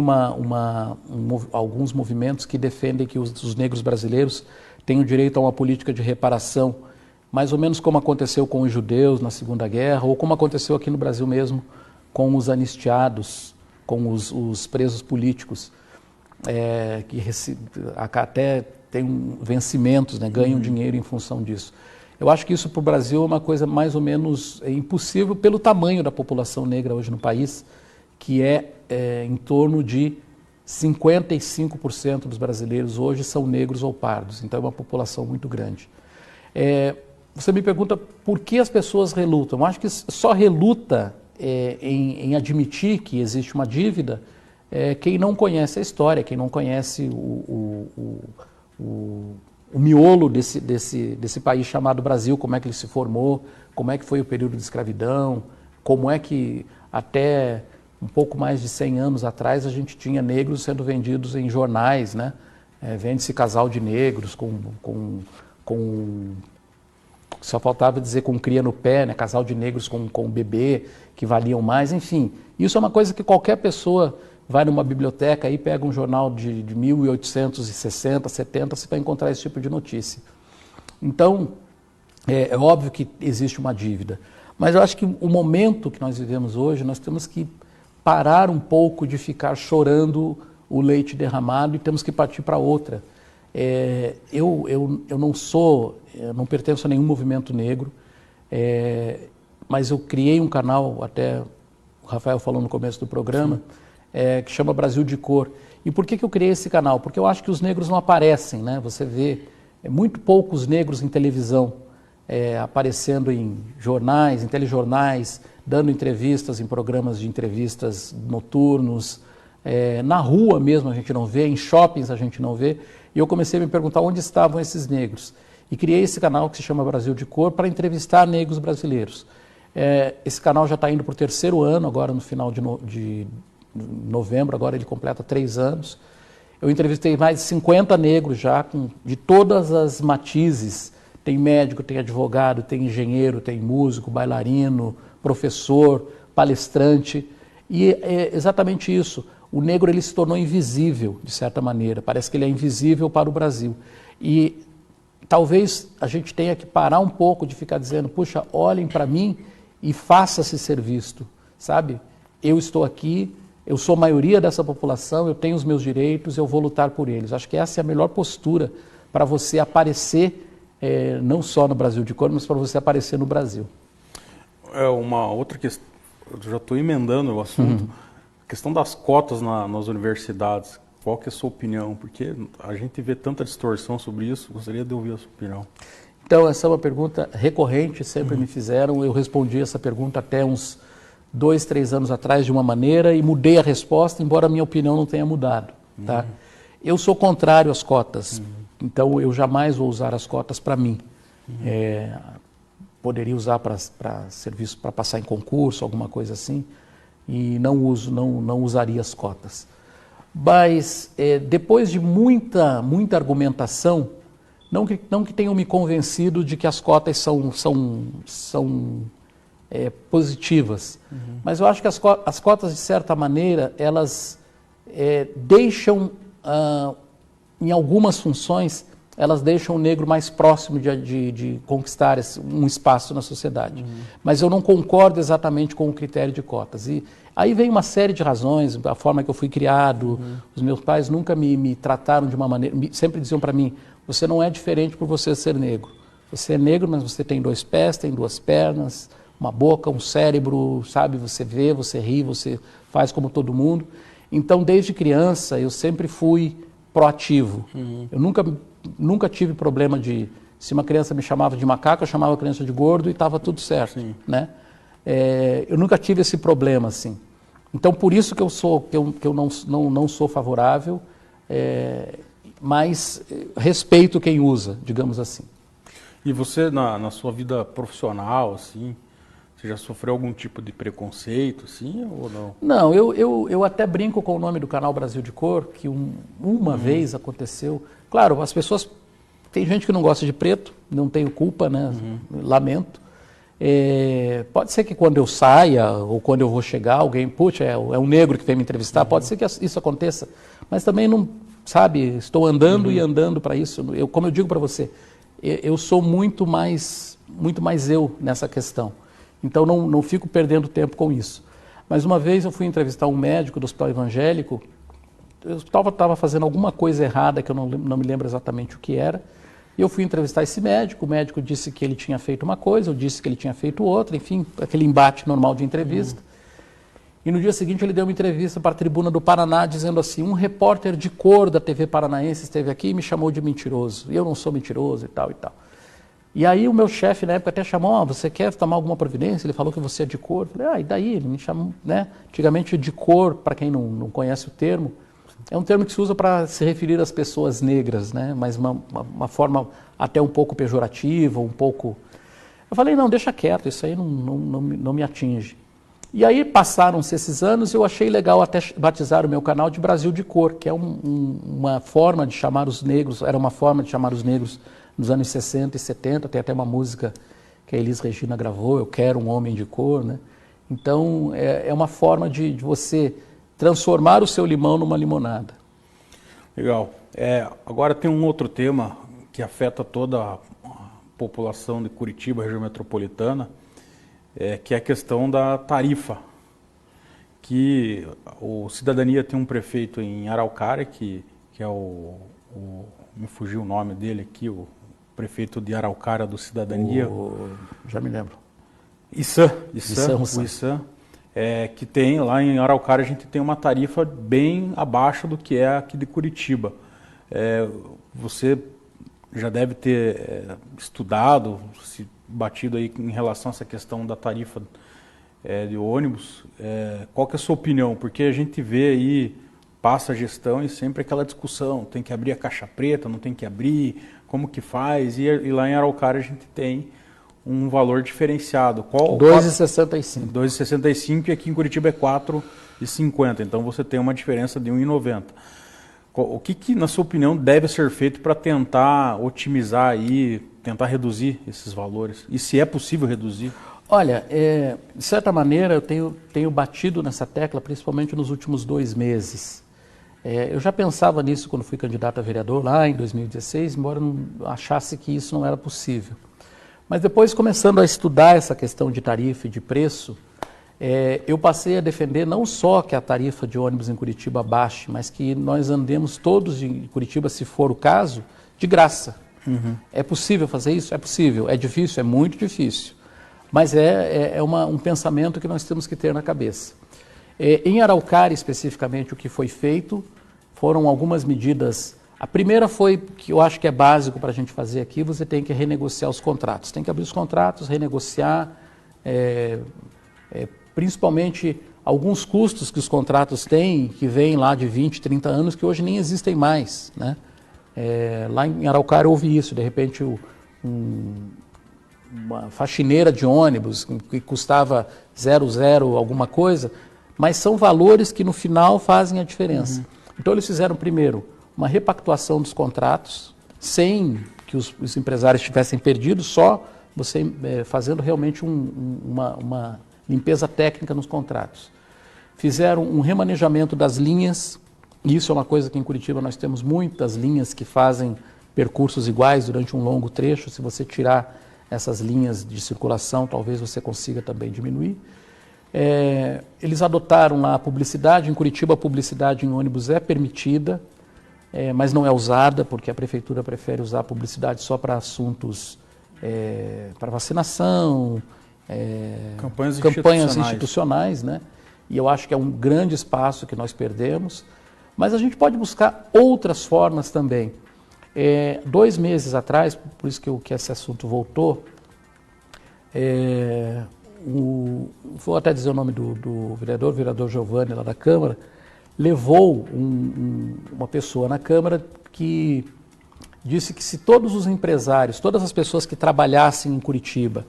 alguns movimentos que defendem que os negros brasileiros têm o direito a uma política de reparação, mais ou menos como aconteceu com os judeus na Segunda Guerra, ou como aconteceu aqui no Brasil mesmo com os anistiados, com os presos políticos, que até têm vencimentos, né, ganham dinheiro em função disso. Eu acho que isso para o Brasil é uma coisa mais ou menos impossível pelo tamanho da população negra hoje no país, que é em torno de 55% dos brasileiros hoje são negros ou pardos, então é uma população muito grande. Você me pergunta por que as pessoas relutam. Eu acho que só reluta em admitir que existe uma dívida quem não conhece a história, quem não conhece o miolo desse país chamado Brasil, como é que ele se formou, como é que foi o período de escravidão, como é que até um pouco mais de 100 anos atrás a gente tinha negros sendo vendidos em jornais, né? Vende-se casal de negros com Só faltava dizer com cria no pé, né? Casal de negros com bebê, que valiam mais, enfim. Isso é uma coisa que qualquer pessoa vai numa biblioteca e pega um jornal de 1860, 70, você vai encontrar esse tipo de notícia. Então, é óbvio que existe uma dívida. Mas eu acho que o momento que nós vivemos hoje, nós temos que parar um pouco de ficar chorando o leite derramado e temos que partir para outra. Eu não pertenço a nenhum movimento negro, mas eu criei um canal, até o Rafael falou no começo do programa, que chama Brasil de Cor. E por que eu criei esse canal? Porque eu acho que os negros não aparecem, né? Você vê muito poucos negros em televisão, aparecendo em jornais, em telejornais, dando entrevistas em programas de entrevistas noturnos, na rua mesmo a gente não vê, em shoppings a gente não vê. E eu comecei a me perguntar onde estavam esses negros. E criei esse canal que se chama Brasil de Cor para entrevistar negros brasileiros. Esse canal já está indo para o 3º ano, agora no final de novembro, agora ele completa 3 anos. Eu entrevistei mais de 50 negros já, de todas as matizes. Tem médico, tem advogado, tem engenheiro, tem músico, bailarino, professor, palestrante. E é exatamente isso. O negro ele se tornou invisível, de certa maneira. Parece que ele é invisível para o Brasil. E talvez a gente tenha que parar um pouco de ficar dizendo, puxa, olhem para mim e faça-se ser visto, sabe? Eu estou aqui, eu sou a maioria dessa população, eu tenho os meus direitos, eu vou lutar por eles. Acho que essa é a melhor postura para você aparecer, não só no Brasil de Cor, mas para você aparecer no Brasil. Uma outra questão, eu já estou emendando o assunto, a questão das cotas nas universidades. Qual que é a sua opinião? Porque a gente vê tanta distorção sobre isso, gostaria de ouvir a sua opinião. Então, essa é uma pergunta recorrente, sempre me fizeram, eu respondi essa pergunta até uns 2, 3 anos atrás de uma maneira e mudei a resposta, embora a minha opinião não tenha mudado. Tá? Eu sou contrário às cotas, então eu jamais vou usar as cotas para mim. Poderia usar para serviço, para passar em concurso, alguma coisa assim, e não usaria as cotas. Mas depois de muita argumentação, não que tenham me convencido de que as cotas são positivas, mas eu acho que as cotas, de certa maneira, elas deixam, em algumas funções, elas deixam o negro mais próximo de conquistar um espaço na sociedade. Mas eu não concordo exatamente com o critério de cotas. E aí vem uma série de razões, a forma que eu fui criado, os meus pais nunca me trataram de uma maneira, sempre diziam para mim, você não é diferente por você ser negro. Você é negro, mas você tem 2 pés, tem 2 pernas, uma boca, um cérebro, sabe? Você vê, você ri, você faz como todo mundo. Então, desde criança, eu sempre fui proativo. Eu nunca tive problema de... Se uma criança me chamava de macaco, eu chamava a criança de gordo e estava tudo certo, né? Eu nunca tive esse problema, assim. Então, por isso que eu não sou favorável, mas respeito quem usa, digamos assim. E você, na sua vida profissional, assim, você já sofreu algum tipo de preconceito, assim, ou não? Não, eu até brinco com o nome do canal Brasil de Cor, que uma vez aconteceu. Claro, as pessoas... Tem gente que não gosta de preto, não tenho culpa, né? Lamento. Pode ser que quando eu saia, ou quando eu vou chegar, alguém, puxa, é um negro que vem me entrevistar, pode ser que isso aconteça, mas também não, sabe, estou andando e andando para isso. Como eu digo para você, eu sou muito mais eu nessa questão. Então não fico perdendo tempo com isso. Mas uma vez eu fui entrevistar um médico do hospital evangélico, o hospital estava fazendo alguma coisa errada que eu não me lembro exatamente o que era, e eu fui entrevistar esse médico, o médico disse que ele tinha feito uma coisa, eu disse que ele tinha feito outra, enfim, aquele embate normal de entrevista. E no dia seguinte ele deu uma entrevista para a Tribuna do Paraná, dizendo assim, um repórter de cor da TV Paranaense esteve aqui e me chamou de mentiroso, e eu não sou mentiroso e tal e tal. E aí o meu chefe na época até chamou, você quer tomar alguma providência? Ele falou que você é de cor. Eu falei, e daí? Ele me chamou, né? Antigamente de cor, para quem não conhece o termo, é um termo que se usa para se referir às pessoas negras, né? Mas uma forma até um pouco pejorativa, um pouco... Eu falei, não, deixa quieto, isso aí não me atinge. E aí passaram-se esses anos e eu achei legal até batizar o meu canal de Brasil de Cor, que é uma forma de chamar os negros, era uma forma de chamar os negros nos anos 60 e 70, tem até uma música que a Elis Regina gravou, Eu Quero um Homem de Cor, né? Então é uma forma de você transformar o seu limão numa limonada. Legal. Agora tem um outro tema que afeta toda a população de Curitiba, região metropolitana, que é a questão da tarifa. Que o Cidadania tem um prefeito em Araucária, que é me fugiu o nome dele aqui, o prefeito de Araucária do Cidadania. Já me lembro. Issam, que tem lá em Araucária, a gente tem uma tarifa bem abaixo do que é aqui de Curitiba. Você já deve ter estudado, se batido aí em relação a essa questão da tarifa de ônibus. Qual que é a sua opinião? Porque a gente vê aí, passa a gestão e sempre aquela discussão, tem que abrir a caixa preta, não tem que abrir, como que faz? E lá em Araucária a gente tem um valor diferenciado. R$ 2,65. R$ 2,65 e aqui em Curitiba é R$ 4,50. Então você tem uma diferença de R$ 1,90. O que, na sua opinião, deve ser feito para tentar otimizar aí, tentar reduzir esses valores? E se é possível reduzir? Olha, de certa maneira eu tenho batido nessa tecla, principalmente nos últimos 2 meses. Eu já pensava nisso quando fui candidato a vereador lá em 2016, embora não achasse que isso não era possível. Mas depois, começando a estudar essa questão de tarifa e de preço, eu passei a defender não só que a tarifa de ônibus em Curitiba baixe, mas que nós andemos todos em Curitiba, se for o caso, de graça. Uhum. É possível fazer isso? É possível. É difícil? É muito difícil. Mas um pensamento que nós temos que ter na cabeça. Em Araucária, especificamente, o que foi feito foram algumas medidas. A primeira foi, que eu acho que é básico para a gente fazer aqui, você tem que renegociar os contratos. Tem que abrir os contratos, renegociar, principalmente alguns custos que os contratos têm, que vêm lá de 20, 30 anos, que hoje nem existem mais, né? Lá em Araucária houve isso, de repente uma faxineira de ônibus que custava 0,0 alguma coisa, mas são valores que no final fazem a diferença. Uhum. Então eles fizeram primeiro uma repactuação dos contratos, sem que os empresários tivessem perdido, só você fazendo realmente uma limpeza técnica nos contratos. Fizeram um remanejamento das linhas, e isso é uma coisa que em Curitiba nós temos muitas linhas que fazem percursos iguais durante um longo trecho. Se você tirar essas linhas de circulação, talvez você consiga também diminuir. Eles adotaram lá a publicidade. Em Curitiba a publicidade em ônibus é permitida, mas não é usada, porque a prefeitura prefere usar a publicidade só para assuntos, para vacinação, campanhas institucionais, né? E eu acho que é um grande espaço que nós perdemos, mas a gente pode buscar outras formas também. 2 meses atrás, por isso que esse assunto voltou, vou até dizer o nome do vereador Giovanni, lá da Câmara, levou uma pessoa na Câmara que disse que se todos os empresários, todas as pessoas que trabalhassem em Curitiba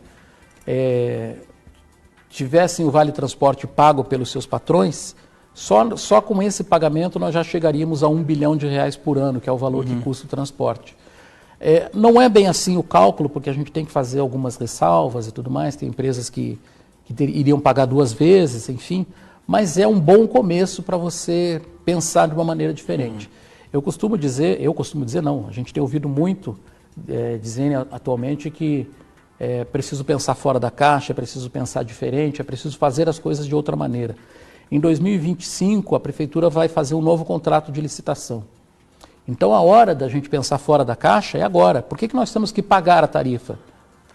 tivessem o Vale Transporte pago pelos seus patrões, só com esse pagamento nós já chegaríamos a R$ 1 bilhão por ano, que é o valor que custa o transporte. Não é bem assim o cálculo, porque a gente tem que fazer algumas ressalvas e tudo mais, tem empresas que iriam pagar 2 vezes, enfim, mas é um bom começo para você pensar de uma maneira diferente. Eu costumo dizer não, a gente tem ouvido muito dizendo atualmente que é preciso pensar fora da caixa, é preciso pensar diferente, é preciso fazer as coisas de outra maneira. Em 2025, a Prefeitura vai fazer um novo contrato de licitação. Então, a hora da gente pensar fora da caixa é agora. Por que nós temos que pagar a tarifa?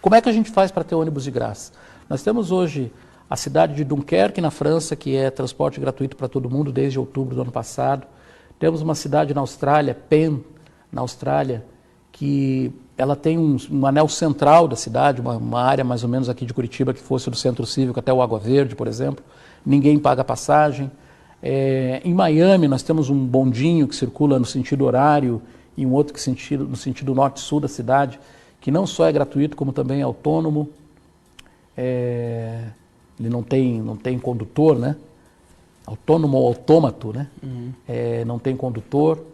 Como é que a gente faz para ter ônibus de graça? Nós temos hoje a cidade de Dunkerque, na França, que é transporte gratuito para todo mundo desde outubro do ano passado. Temos uma cidade na Austrália, Penn, na Austrália, que ela tem um anel central da cidade, uma área mais ou menos aqui de Curitiba, que fosse do Centro Cívico até o Água Verde, por exemplo. Ninguém paga passagem. Em Miami, nós temos um bondinho que circula no sentido horário e um outro no sentido norte-sul da cidade, que não só é gratuito, como também é autônomo. ele não tem condutor, né? Autônomo ou autômato, né? Não tem condutor.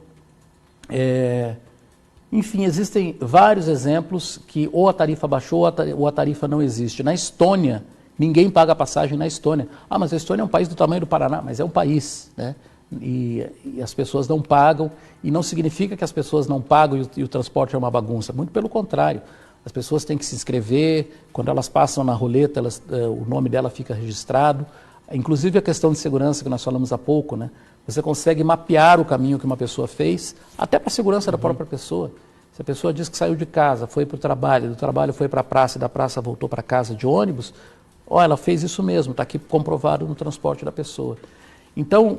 Enfim, existem vários exemplos que ou a tarifa baixou ou a tarifa não existe. Na Estônia, ninguém paga passagem na Estônia. Ah, mas a Estônia é um país do tamanho do Paraná, mas é um país, né? E as pessoas não pagam, e não significa que as pessoas não pagam e o transporte é uma bagunça, muito pelo contrário. As pessoas têm que se inscrever, quando elas passam na roleta, o nome dela fica registrado. Inclusive a questão de segurança que nós falamos há pouco, né? Você consegue mapear o caminho que uma pessoa fez, até para a segurança da própria pessoa. Se a pessoa diz que saiu de casa, foi para o trabalho, do trabalho foi para a praça e da praça voltou para casa de ônibus, ela fez isso mesmo, está aqui comprovado no transporte da pessoa. Então,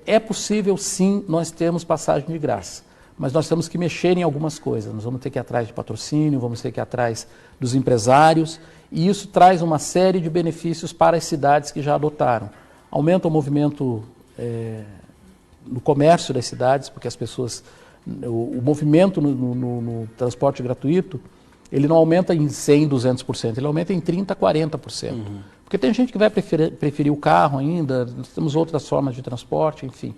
é possível sim nós termos passagem de graça, mas nós temos que mexer em algumas coisas. Nós vamos ter que ir atrás de patrocínio, vamos ter que ir atrás dos empresários, e isso traz uma série de benefícios para as cidades que já adotaram. Aumenta o movimento no comércio das cidades, porque as pessoas, o movimento no transporte gratuito, ele não aumenta em 100%, 200%, ele aumenta em 30%, 40%. Porque tem gente que vai preferir o carro ainda, nós temos outras formas de transporte, enfim.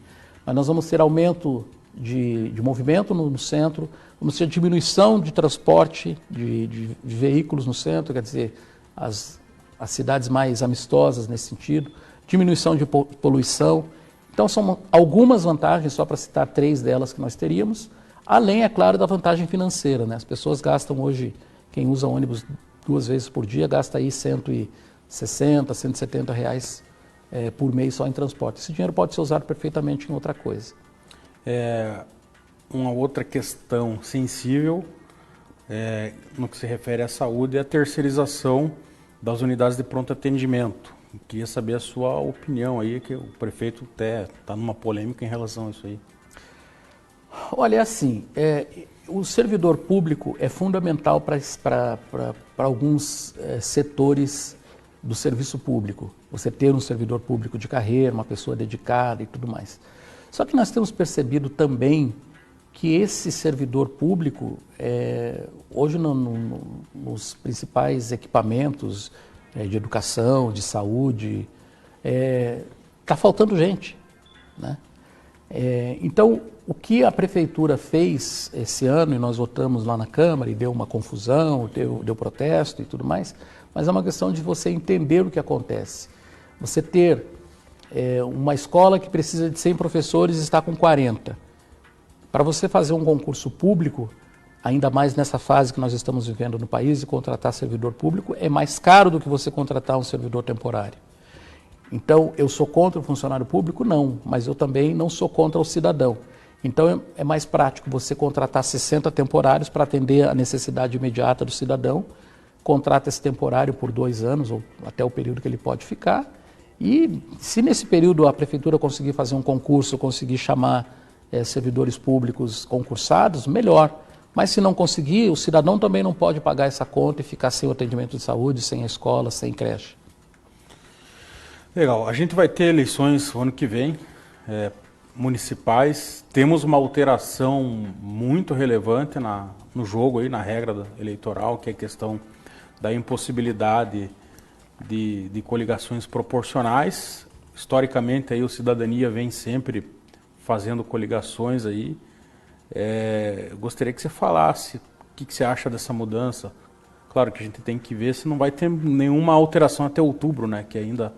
Mas nós vamos ter aumento de movimento no centro, vamos ter diminuição de transporte de veículos no centro, quer dizer, as cidades mais amistosas nesse sentido, diminuição de poluição. Então são algumas vantagens, só para citar 3 delas que nós teríamos, além, é claro, da vantagem financeira, né? As pessoas gastam hoje, quem usa ônibus 2 vezes por dia, gasta aí R$160, R$170 por mês só em transporte. Esse dinheiro pode ser usado perfeitamente em outra coisa. Uma outra questão sensível, no que se refere à saúde, é a terceirização das unidades de pronto atendimento. Eu queria saber a sua opinião aí, que o prefeito até está numa polêmica em relação a isso aí. Olha, assim, o servidor público é fundamental para alguns setores do serviço público. Você ter um servidor público de carreira, uma pessoa dedicada e tudo mais. Só que nós temos percebido também que esse servidor público, hoje nos principais equipamentos de educação, de saúde, está faltando gente, né? Então, o que a prefeitura fez esse ano, e nós votamos lá na Câmara, e deu uma confusão, deu protesto e tudo mais, mas é uma questão de você entender o que acontece. Você ter uma escola que precisa de 100 professores e está com 40. Para você fazer um concurso público, ainda mais nessa fase que nós estamos vivendo no país, e contratar servidor público é mais caro do que você contratar um servidor temporário. Então, eu sou contra o funcionário público? Não, mas eu também não sou contra o cidadão. Então, é mais prático você contratar 60 temporários para atender a necessidade imediata do cidadão, contrata esse temporário por 2 anos, ou até o período que ele pode ficar, e se nesse período a prefeitura conseguir fazer um concurso, conseguir chamar servidores públicos concursados, melhor. Mas se não conseguir, o cidadão também não pode pagar essa conta e ficar sem o atendimento de saúde, sem a escola, sem creche. Legal, a gente vai ter eleições no ano que vem, municipais. Temos uma alteração muito relevante no jogo, aí, na regra eleitoral, que é a questão da impossibilidade de coligações proporcionais. Historicamente, aí, o Cidadania vem sempre fazendo coligações aí. Eu gostaria que você falasse o que você acha dessa mudança. Claro que a gente tem que ver se não vai ter nenhuma alteração até outubro, né? Que ainda,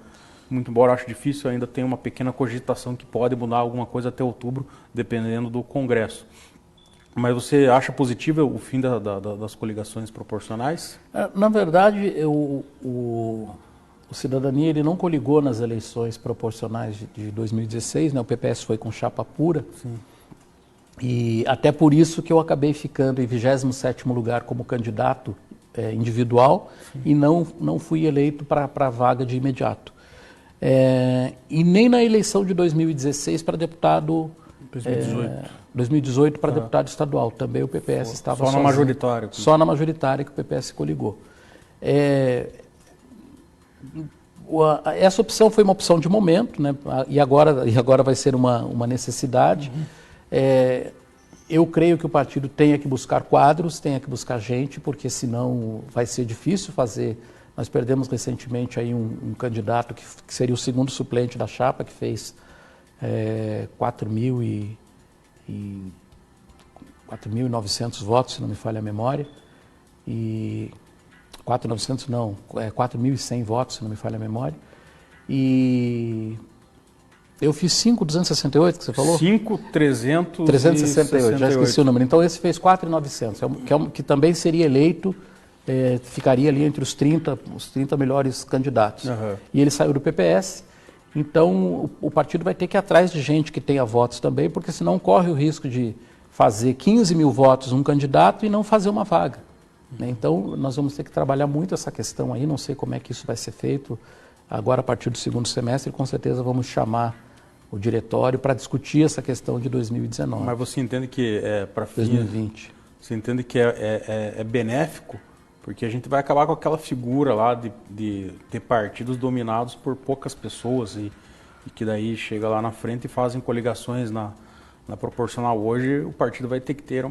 muito embora eu acho difícil, ainda tem uma pequena cogitação que pode mudar alguma coisa até outubro, dependendo do Congresso. Mas você acha positivo o fim das coligações proporcionais? Na verdade, o Cidadania ele não coligou nas eleições proporcionais de 2016, né? O PPS foi com chapa pura. Sim. E até por isso que eu acabei ficando em 27º lugar como candidato individual. Sim. E não fui eleito para a vaga de imediato. E nem na eleição de 2016 para deputado... 2018 para deputado estadual. Também o PPS estava só sozinho. Na majoritária. Só na majoritária que o PPS coligou. Essa opção foi uma opção de momento, né? E agora vai ser uma necessidade. Eu creio que o partido tenha que buscar quadros, tenha que buscar gente, porque senão vai ser difícil fazer Nós perdemos recentemente aí um candidato que seria o segundo suplente da chapa, que fez 4.900 votos, se não me falha a memória. E 4.900 não, 4.100 votos, se não me falha a memória. E eu fiz 5.268, que você falou? 5.368. Já esqueci o número. Então esse fez 4.900, que também seria eleito, ficaria ali entre os 30 melhores candidatos. Uhum. E ele saiu do PPS, então o partido vai ter que ir atrás de gente que tenha votos também, porque senão corre o risco de fazer 15 mil votos um candidato e não fazer uma vaga. Né? Então nós vamos ter que trabalhar muito essa questão aí, não sei como é que isso vai ser feito. Agora, a partir do segundo semestre, com certeza vamos chamar o diretório para discutir essa questão de 2019. Mas você entende que para 2020. Você entende que é benéfico? Porque a gente vai acabar com aquela figura lá de ter partidos dominados por poucas pessoas e que daí chega lá na frente e fazem coligações na proporcional. Hoje o partido vai ter que ter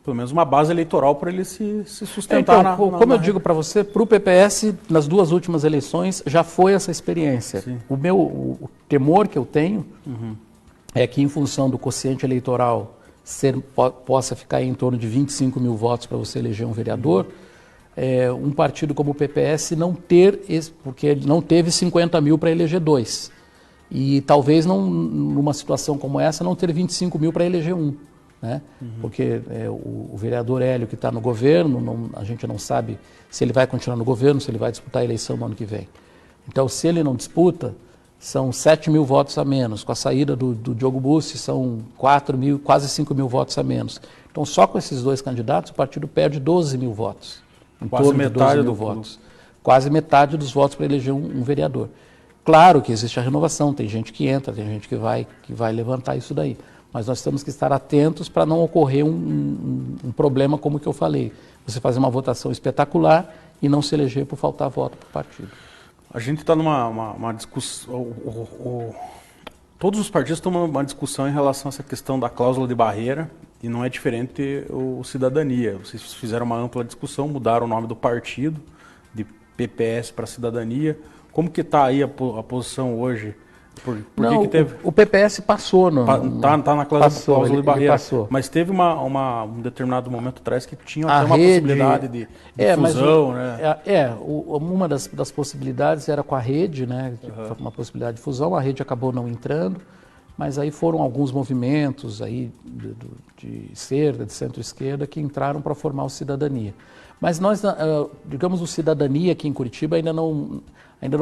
pelo menos uma base eleitoral para ele se sustentar. Então, como eu digo para você, para o PPS, nas duas últimas eleições, já foi essa experiência. Sim. O temor que eu tenho é que, em função do quociente eleitoral possa ficar em torno de 25 mil votos para você eleger um vereador, um partido como o PPS porque ele não teve 50 mil para eleger 2. E talvez, numa situação como essa, não ter 25 mil para eleger 1. Né? Porque o vereador Hélio, que está no governo, a gente não sabe se ele vai continuar no governo, se ele vai disputar a eleição no ano que vem. Então, se ele não disputa, são 7 mil votos a menos. Com a saída do Diogo Bussi, são 4 mil, quase 5 mil votos a menos. Então, só com esses dois candidatos, o partido perde 12 mil votos. Quase metade do votos. Quase metade dos votos para eleger um vereador. Claro que existe a renovação, tem gente que entra, tem gente que vai levantar isso daí. Mas nós temos que estar atentos para não ocorrer um problema como o que eu falei. Você fazer uma votação espetacular e não se eleger por faltar voto para o partido. A gente está numa discussão... Todos os partidos estão numa discussão em relação a essa questão da cláusula de barreira e não é diferente o Cidadania. Vocês fizeram uma ampla discussão, mudaram o nome do partido, de PPS para Cidadania. Como que está aí a posição hoje? Não, que teve... o PPS passou. Tá na cláusula de barreira. Passou. Mas teve um determinado momento atrás que tinha até uma possibilidade de fusão, né? Uma das possibilidades era com a rede, né? Uma possibilidade de fusão. A rede acabou não entrando, mas aí foram alguns movimentos aí de esquerda, de centro-esquerda, que entraram para formar o Cidadania. Mas nós, digamos, o Cidadania aqui em Curitiba ainda não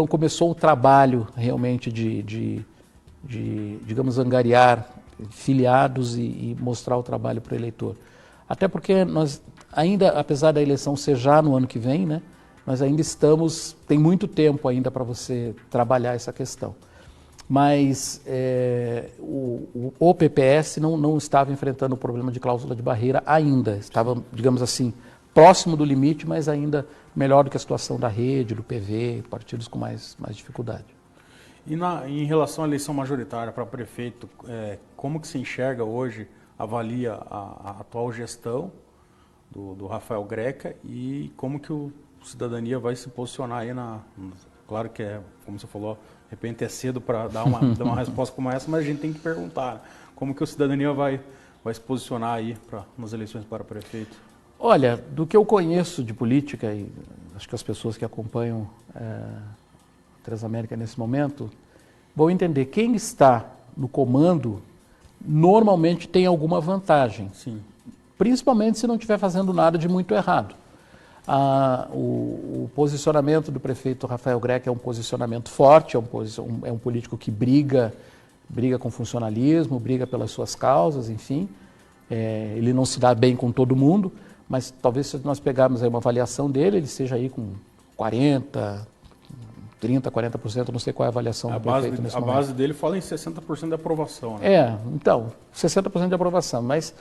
começou o trabalho realmente de digamos, angariar filiados e mostrar o trabalho para o eleitor. Até porque nós ainda, apesar da eleição ser já no ano que vem, né, nós ainda tem muito tempo ainda para você trabalhar essa questão. Mas o PPS não estava enfrentando o problema de cláusula de barreira ainda. Estava, digamos assim, próximo do limite, mas ainda melhor do que a situação da rede, do PV, partidos com mais dificuldade. E em relação à eleição majoritária para prefeito, como que se enxerga hoje, avalia a atual gestão do Rafael Greca e como que o Cidadania vai se posicionar aí claro que como você falou, de repente é cedo para dar uma resposta como essa, mas a gente tem que perguntar, né? Como que o Cidadania vai se posicionar aí nas eleições para prefeito? Olha, do que eu conheço de política, e acho que as pessoas que acompanham Transamérica nesse momento, vão entender quem está no comando normalmente tem alguma vantagem. Sim. Principalmente se não estiver fazendo nada de muito errado. O posicionamento do prefeito Rafael Greca é um posicionamento forte, é um político que briga com funcionalismo, briga pelas suas causas, enfim. Ele não se dá bem com todo mundo, mas talvez se nós pegarmos aí uma avaliação dele, ele esteja aí com 30%, 40%, não sei qual é a avaliação do prefeito nesse momento. A base dele fala em 60% de aprovação, né? Então, 60% de aprovação, mas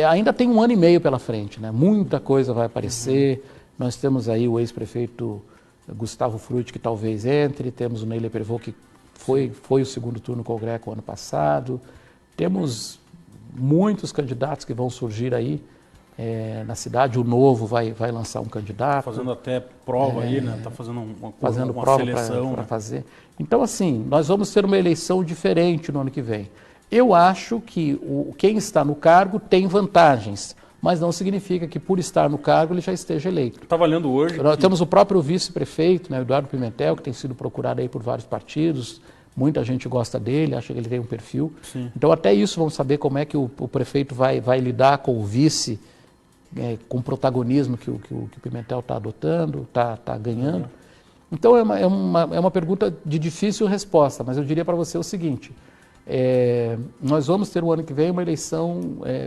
ainda tem 1 ano e meio pela frente, né? Muita coisa vai aparecer. Nós temos aí o ex-prefeito Gustavo Frutti, que talvez entre, temos o Neile Pervot, que foi o segundo turno com o Greca o ano passado. Temos muitos candidatos que vão surgir aí. na cidade. O Novo vai lançar um candidato. Fazendo até prova aí, né? Está fazendo fazendo uma prova seleção. para fazer. Então, assim, nós vamos ter uma eleição diferente no ano que vem. Eu acho que quem está no cargo tem vantagens, mas não significa que por estar no cargo ele já esteja eleito. Está valendo hoje. Nós temos o próprio vice-prefeito, né, Eduardo Pimentel, que tem sido procurado aí por vários partidos. Muita gente gosta dele, acha que ele tem um perfil. Sim. Então, até isso, vamos saber como é que o prefeito vai lidar com o vice, com o protagonismo que o Pimentel está adotando, está ganhando. Então, é uma pergunta de difícil resposta, mas eu diria para você o seguinte, nós vamos ter o ano que vem uma eleição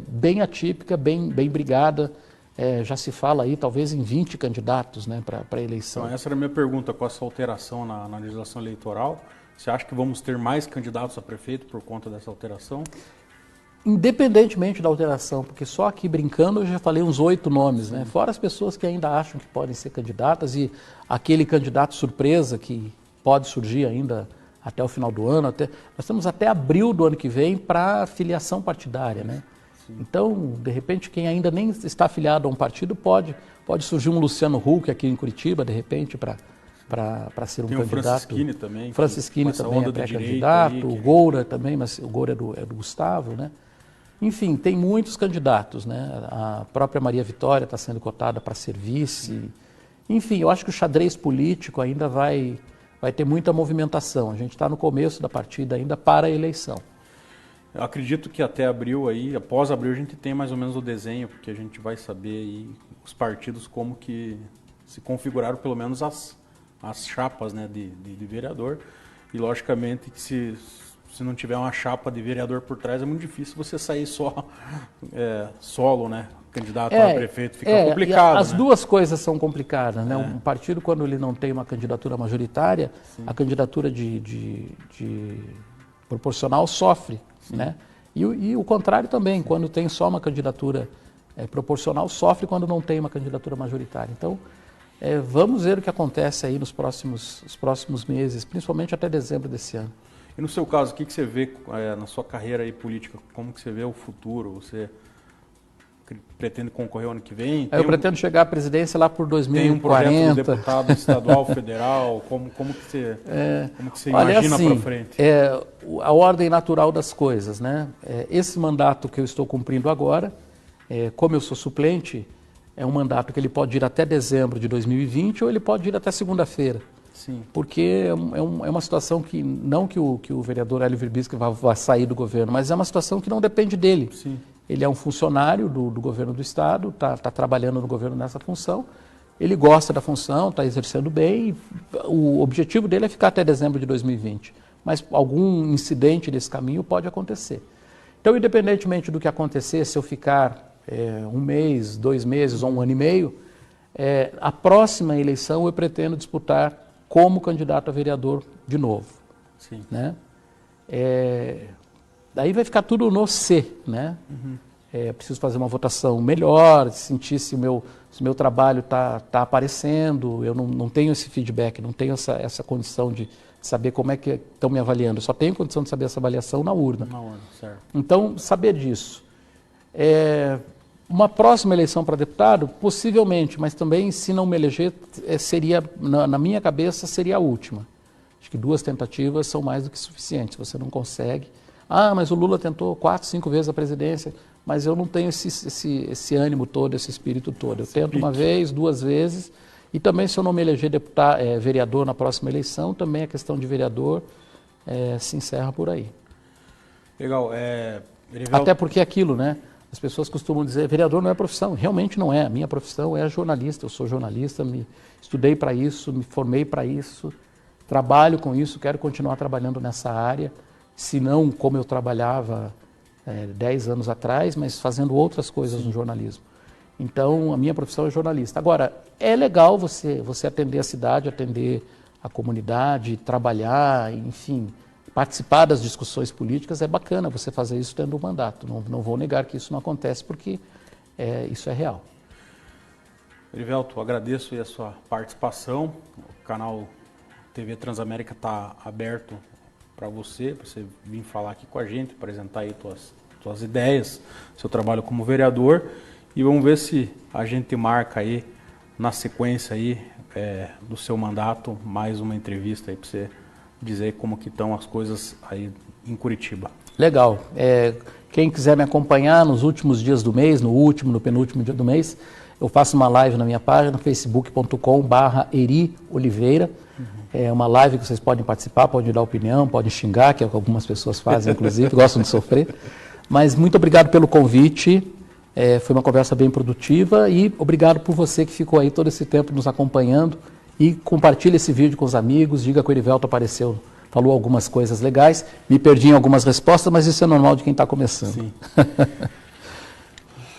bem atípica, bem brigada, já se fala aí talvez em 20 candidatos, né, para a eleição. Então, essa era a minha pergunta, com essa alteração na legislação eleitoral, você acha que vamos ter mais candidatos a prefeito por conta dessa alteração? Independentemente da alteração, porque só aqui brincando eu já falei uns 8 nomes, né? Fora as pessoas que ainda acham que podem ser candidatas e aquele candidato surpresa que pode surgir ainda até o final do ano. Nós temos até abril do ano que vem para filiação partidária, né? Sim. Então, de repente, quem ainda nem está afiliado a um partido pode surgir um Luciano Huck aqui em Curitiba, de repente, para ser um tem candidato. Tem o Francisquini também. Francisquini também é pré-candidato, o Goura também, mas o Goura é do Gustavo, né? Enfim, tem muitos candidatos, né? A própria Maria Vitória está sendo cotada para ser vice. Enfim, eu acho que o xadrez político ainda vai ter muita movimentação. A gente está no começo da partida ainda para a eleição. Eu acredito que até abril aí, após abril a gente tem mais ou menos o desenho, porque a gente vai saber aí os partidos como que se configuraram, pelo menos as chapas, né, de vereador. E logicamente que se não tiver uma chapa de vereador por trás, é muito difícil você sair só solo, né? Candidato a prefeito, fica complicado. As né? duas coisas são complicadas, né? Um partido, quando ele não tem uma candidatura majoritária, sim, a candidatura de proporcional sofre, sim, né? E o contrário também, sim, quando tem só uma candidatura proporcional, sofre quando não tem uma candidatura majoritária. Então, vamos ver o que acontece aí nos próximos meses, principalmente até dezembro desse ano. E no seu caso, o que você vê na sua carreira aí política? Como que você vê o futuro? Você pretende concorrer o ano que vem? Eu pretendo chegar à presidência lá por 2040. Tem um projeto de deputado estadual, federal? Como que você imagina assim, para frente? A ordem natural das coisas, né? Esse mandato que eu estou cumprindo agora, como eu sou suplente, é um mandato que ele pode ir até dezembro de 2020 ou ele pode ir até segunda-feira. Sim. Porque é uma situação que, não que o vereador Hélio Virbisky vá sair do governo, mas é uma situação que não depende dele. Sim. Ele é um funcionário do governo do Estado, está trabalhando no governo nessa função, ele gosta da função, está exercendo bem, e o objetivo dele é ficar até dezembro de 2020. Mas algum incidente nesse caminho pode acontecer. Então, independentemente do que acontecer, se eu ficar 1 mês, 2 meses ou 1 ano e meio, a próxima eleição eu pretendo disputar como candidato a vereador de novo. Sim. Né? Daí vai ficar tudo no C, né? Uhum. Preciso fazer uma votação melhor, sentir se o meu trabalho está aparecendo. Eu não tenho esse feedback, não tenho essa condição de saber como é que estão me avaliando. Eu só tenho condição de saber essa avaliação na urna. Na urna, certo. Então, saber disso. Uma próxima eleição para deputado, possivelmente, mas também, se não me eleger, seria, na minha cabeça, seria a última. Acho que 2 tentativas são mais do que suficientes. Você não consegue. Mas o Lula tentou 4, 5 vezes a presidência, mas eu não tenho esse ânimo todo, esse espírito todo. Eu tento 1 vez, 2 vezes, e também, se eu não me eleger vereador na próxima eleição, também a questão de vereador se encerra por aí. Legal. Até porque é aquilo, né? As pessoas costumam dizer, vereador não é profissão. Realmente não é. A minha profissão é jornalista. Eu sou jornalista, estudei para isso, me formei para isso, trabalho com isso, quero continuar trabalhando nessa área, se não como eu trabalhava 10 anos atrás, mas fazendo outras coisas no jornalismo. Então, a minha profissão é jornalista. Agora, é legal você atender a cidade, atender a comunidade, trabalhar, enfim, participar das discussões políticas. É bacana você fazer isso tendo um mandato. Não vou negar que isso não acontece, porque isso é real. Erivelto, agradeço a sua participação. O canal TV Transamérica está aberto para você vir falar aqui com a gente, apresentar aí tuas ideias, seu trabalho como vereador. e vamos ver se a gente marca aí, na sequência aí do seu mandato, mais uma entrevista aí para você dizer como que estão as coisas aí em Curitiba. Legal. Quem quiser me acompanhar nos últimos dias do mês, no penúltimo dia do mês, eu faço uma live na minha página, facebook.com/Eri Oliveira. É uma live que vocês podem participar, podem dar opinião, podem xingar, que é o que algumas pessoas fazem, inclusive, gostam de sofrer. Mas muito obrigado pelo convite, foi uma conversa bem produtiva e obrigado por você que ficou aí todo esse tempo nos acompanhando e compartilhe esse vídeo com os amigos, diga que o Erivelto apareceu, falou algumas coisas legais, me perdi em algumas respostas, mas isso é normal de quem está começando. Sim.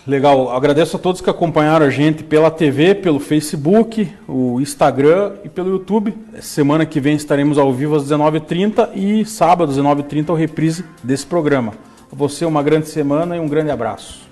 Legal, agradeço a todos que acompanharam a gente pela TV, pelo Facebook, o Instagram e pelo YouTube. Semana que vem estaremos ao vivo às 19h30 e sábado às 19h30 o reprise desse programa. A você uma grande semana e um grande abraço.